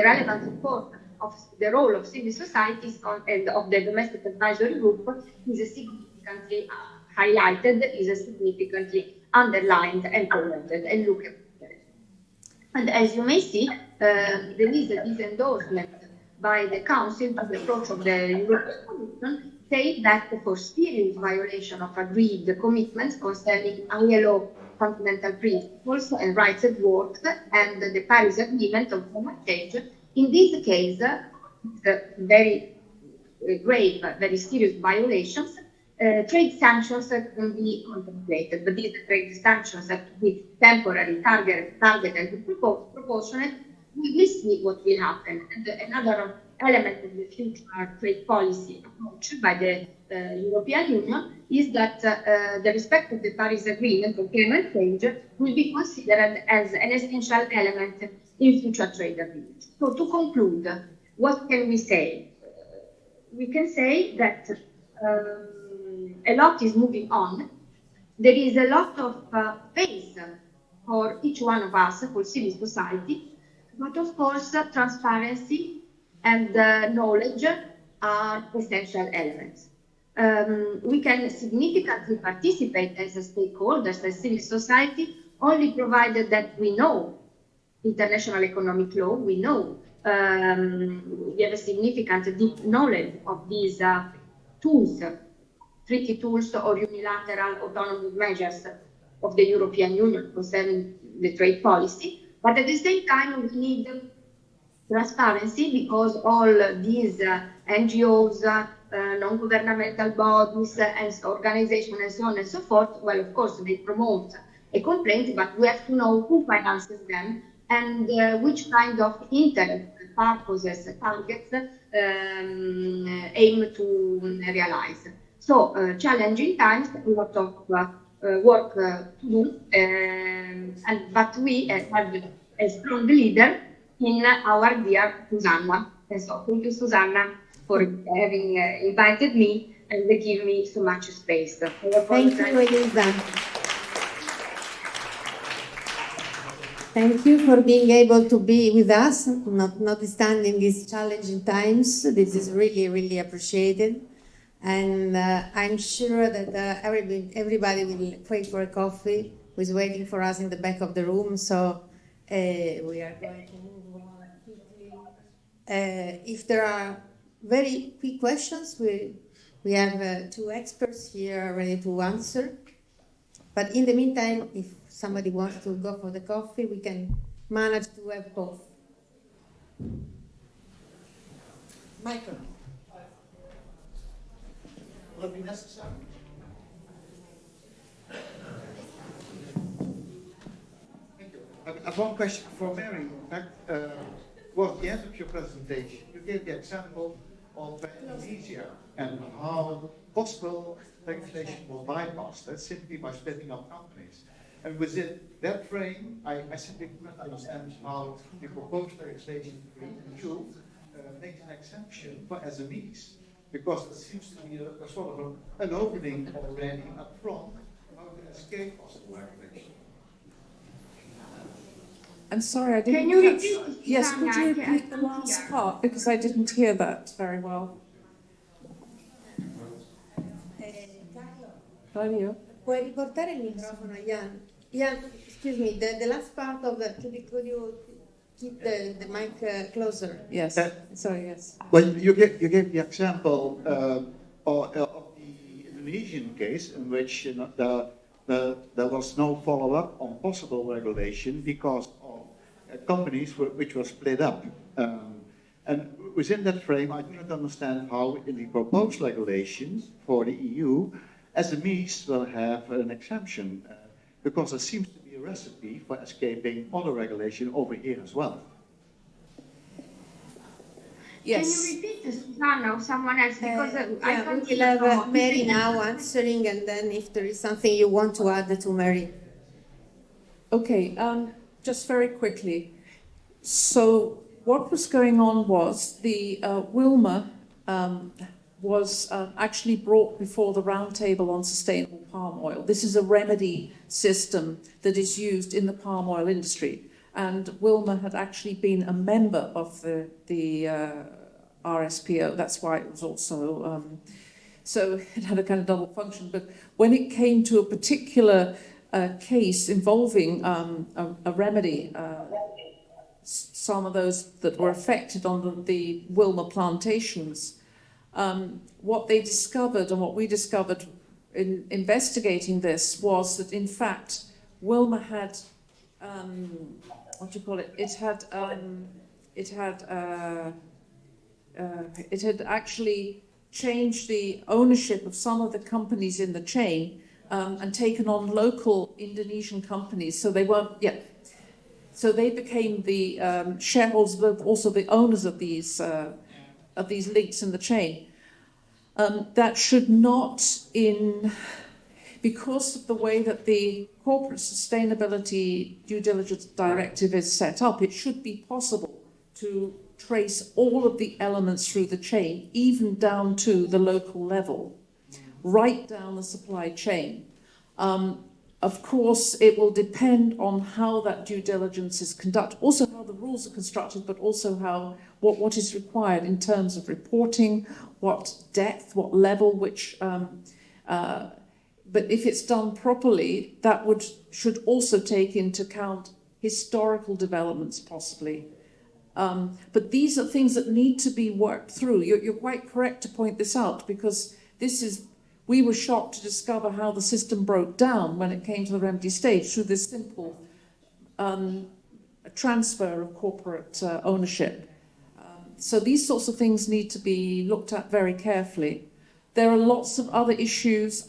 relevant importance of the role of civil society and of the domestic advisory group is significantly highlighted, is significantly underlined and commented and looked at. And as you may see, there is this endorsement by the Council to the approach of the European Commission, saying that for serious violation of agreed commitments concerning ILO fundamental principles and rights at work and the Paris Agreement on climate change, in this case, very grave, very serious violations, trade sanctions can be contemplated, but these trade sanctions have to be temporary, targeted, and proportionate. We will see what will happen. And another element of the future trade policy approach by the European Union is that the respect of the Paris Agreement on climate change will be considered as an essential element in future trade agreements. So to conclude, what can we say? We can say that a lot is moving on. There is a lot of space for each one of us, for civil society, but of course, transparency and knowledge are essential elements. We can significantly participate as stakeholders, as civil society, only provided that we know international economic law, we know we have a significant deep knowledge of these tools, treaty tools or unilateral autonomous measures of the European Union concerning the trade policy. But at the same time, we need transparency, because all these NGOs, non-governmental bodies, and organizations, and so on and so forth, well, of course, they promote a complaint, but we have to know who finances them and which kind of interest, purposes, targets aim to realize. So challenging times, a lot of work to do, but we have a strong leader in our dear Susanna. And so thank you, Susanna, for having invited me and give me so much space. Thank you, Elisa. Thank you for being able to be with us, notwithstanding these challenging times. This is really, really appreciated. And I'm sure that everybody will wait for a coffee, who is waiting for us in the back of the room. So we are going to move on quickly. If there are very quick questions, we have two experts here ready to answer. But in the meantime, if somebody wants to go for the coffee, we can manage to have both. Michael. Will it be necessary? Thank you. I have one question for Mary. In fact, towards the end of your presentation, you gave the example of Indonesia and how possible legislation was bypassed. That's simply by splitting up companies. And within that frame, I simply couldn't understand how the proposed legislation for the EU makes an exemption for SMEs, because there seems to be a sort of an opening already up front how to escape possible regulation. I'm sorry, I didn't. Can you repeat? Yes, could you repeat the last part, because I didn't hear that very well. Carlo, Puoi riportare il microfono a Jan? Jan, excuse me, the last part of the, could you keep the mic closer? yes. Sorry, yes. Well, you gave the example of the Indonesian case in which there was no follow-up on possible regulation because of companies which were split up. And within that frame, I do not understand how in the proposed regulation for the EU, SMEs will have an exemption because there seems to be a recipe for escaping other regulation over here as well. Can Yes. you repeat, Susanna, or someone else? Because I Yeah, can't we will have Mary now answering, and then if there is something you want to add to Mary. Okay, just very quickly. So what was going on was the Wilma was actually brought before the Roundtable on Sustainable Palm Oil. This is a remedy system that is used in the palm oil industry. And Wilma had actually been a member of the RSPO. That's why it was also, so it had a kind of double function. But when it came to a particular case involving a remedy, some of those that were affected on the Wilma plantations, what they discovered and what we discovered in investigating this was that in fact Wilma had what do you call it? It had actually changed the ownership of some of the companies in the chain and taken on local Indonesian companies. So they weren't, so they became the shareholders, but also the owners of these links in the chain. That should not, because of the way that the Corporate Sustainability Due Diligence Directive is set up, it should be possible to trace all of the elements through the chain, even down to the local level, right down the supply chain. Of course, it will depend on how that due diligence is conducted, also how the rules are constructed, but also what is required in terms of reporting, what depth, what level, which. But if it's done properly, that should also take into account historical developments, possibly. But these are things that need to be worked through. You're quite correct to point this out, because we were shocked to discover how the system broke down when it came to the remedy stage through this simple transfer of corporate ownership. So these sorts of things need to be looked at very carefully. There are lots of other issues.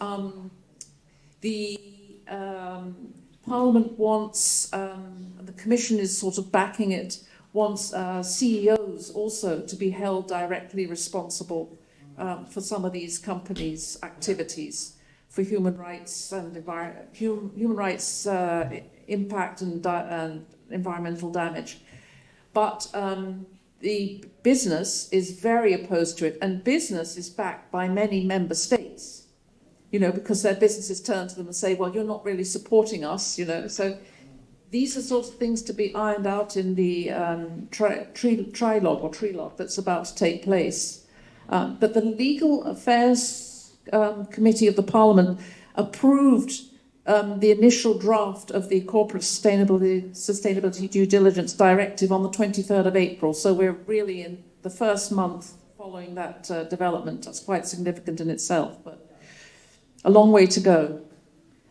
Parliament wants, and the Commission is sort of backing it, wants CEOs also to be held directly responsible for some of these companies' activities for human rights and human rights impact and environmental damage. But the business is very opposed to it, and business is backed by many member states, you know, because their businesses turn to them and say, well, you're not really supporting us, you know. So these are sorts of things to be ironed out in the trilogue that's about to take place. But the Legal Affairs Committee of the Parliament approved the initial draft of the Corporate Sustainability Due Diligence Directive on the 23rd of April. So we're really in the first month following that development. That's quite significant in itself, but a long way to go.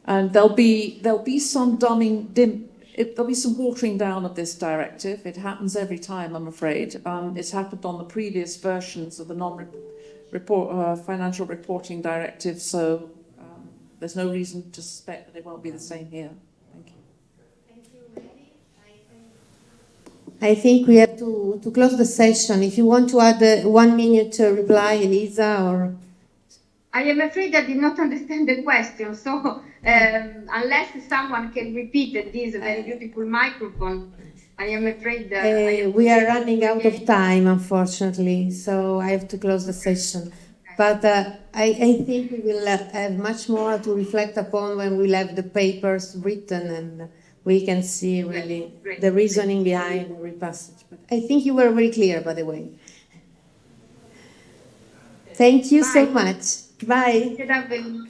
And there'll be some there'll be some watering down of this directive. It happens every time, I'm afraid. It's happened on the previous versions of the financial reporting directive, so there's no reason to suspect that it won't be the same here. Thank you. Thank you, Mary. I think we have to close the session. If you want to add 1 minute reply, Elisa, or... I am afraid I did not understand the question, so unless someone can repeat this very beautiful microphone, I am afraid we are running out of time, unfortunately, so I have to close the session. But I think we will have much more to reflect upon when we'll have the papers written and we can see really the reasoning behind every passage. But I think you were very clear, by the way. Thank you so much. Bye. Grazie davvero.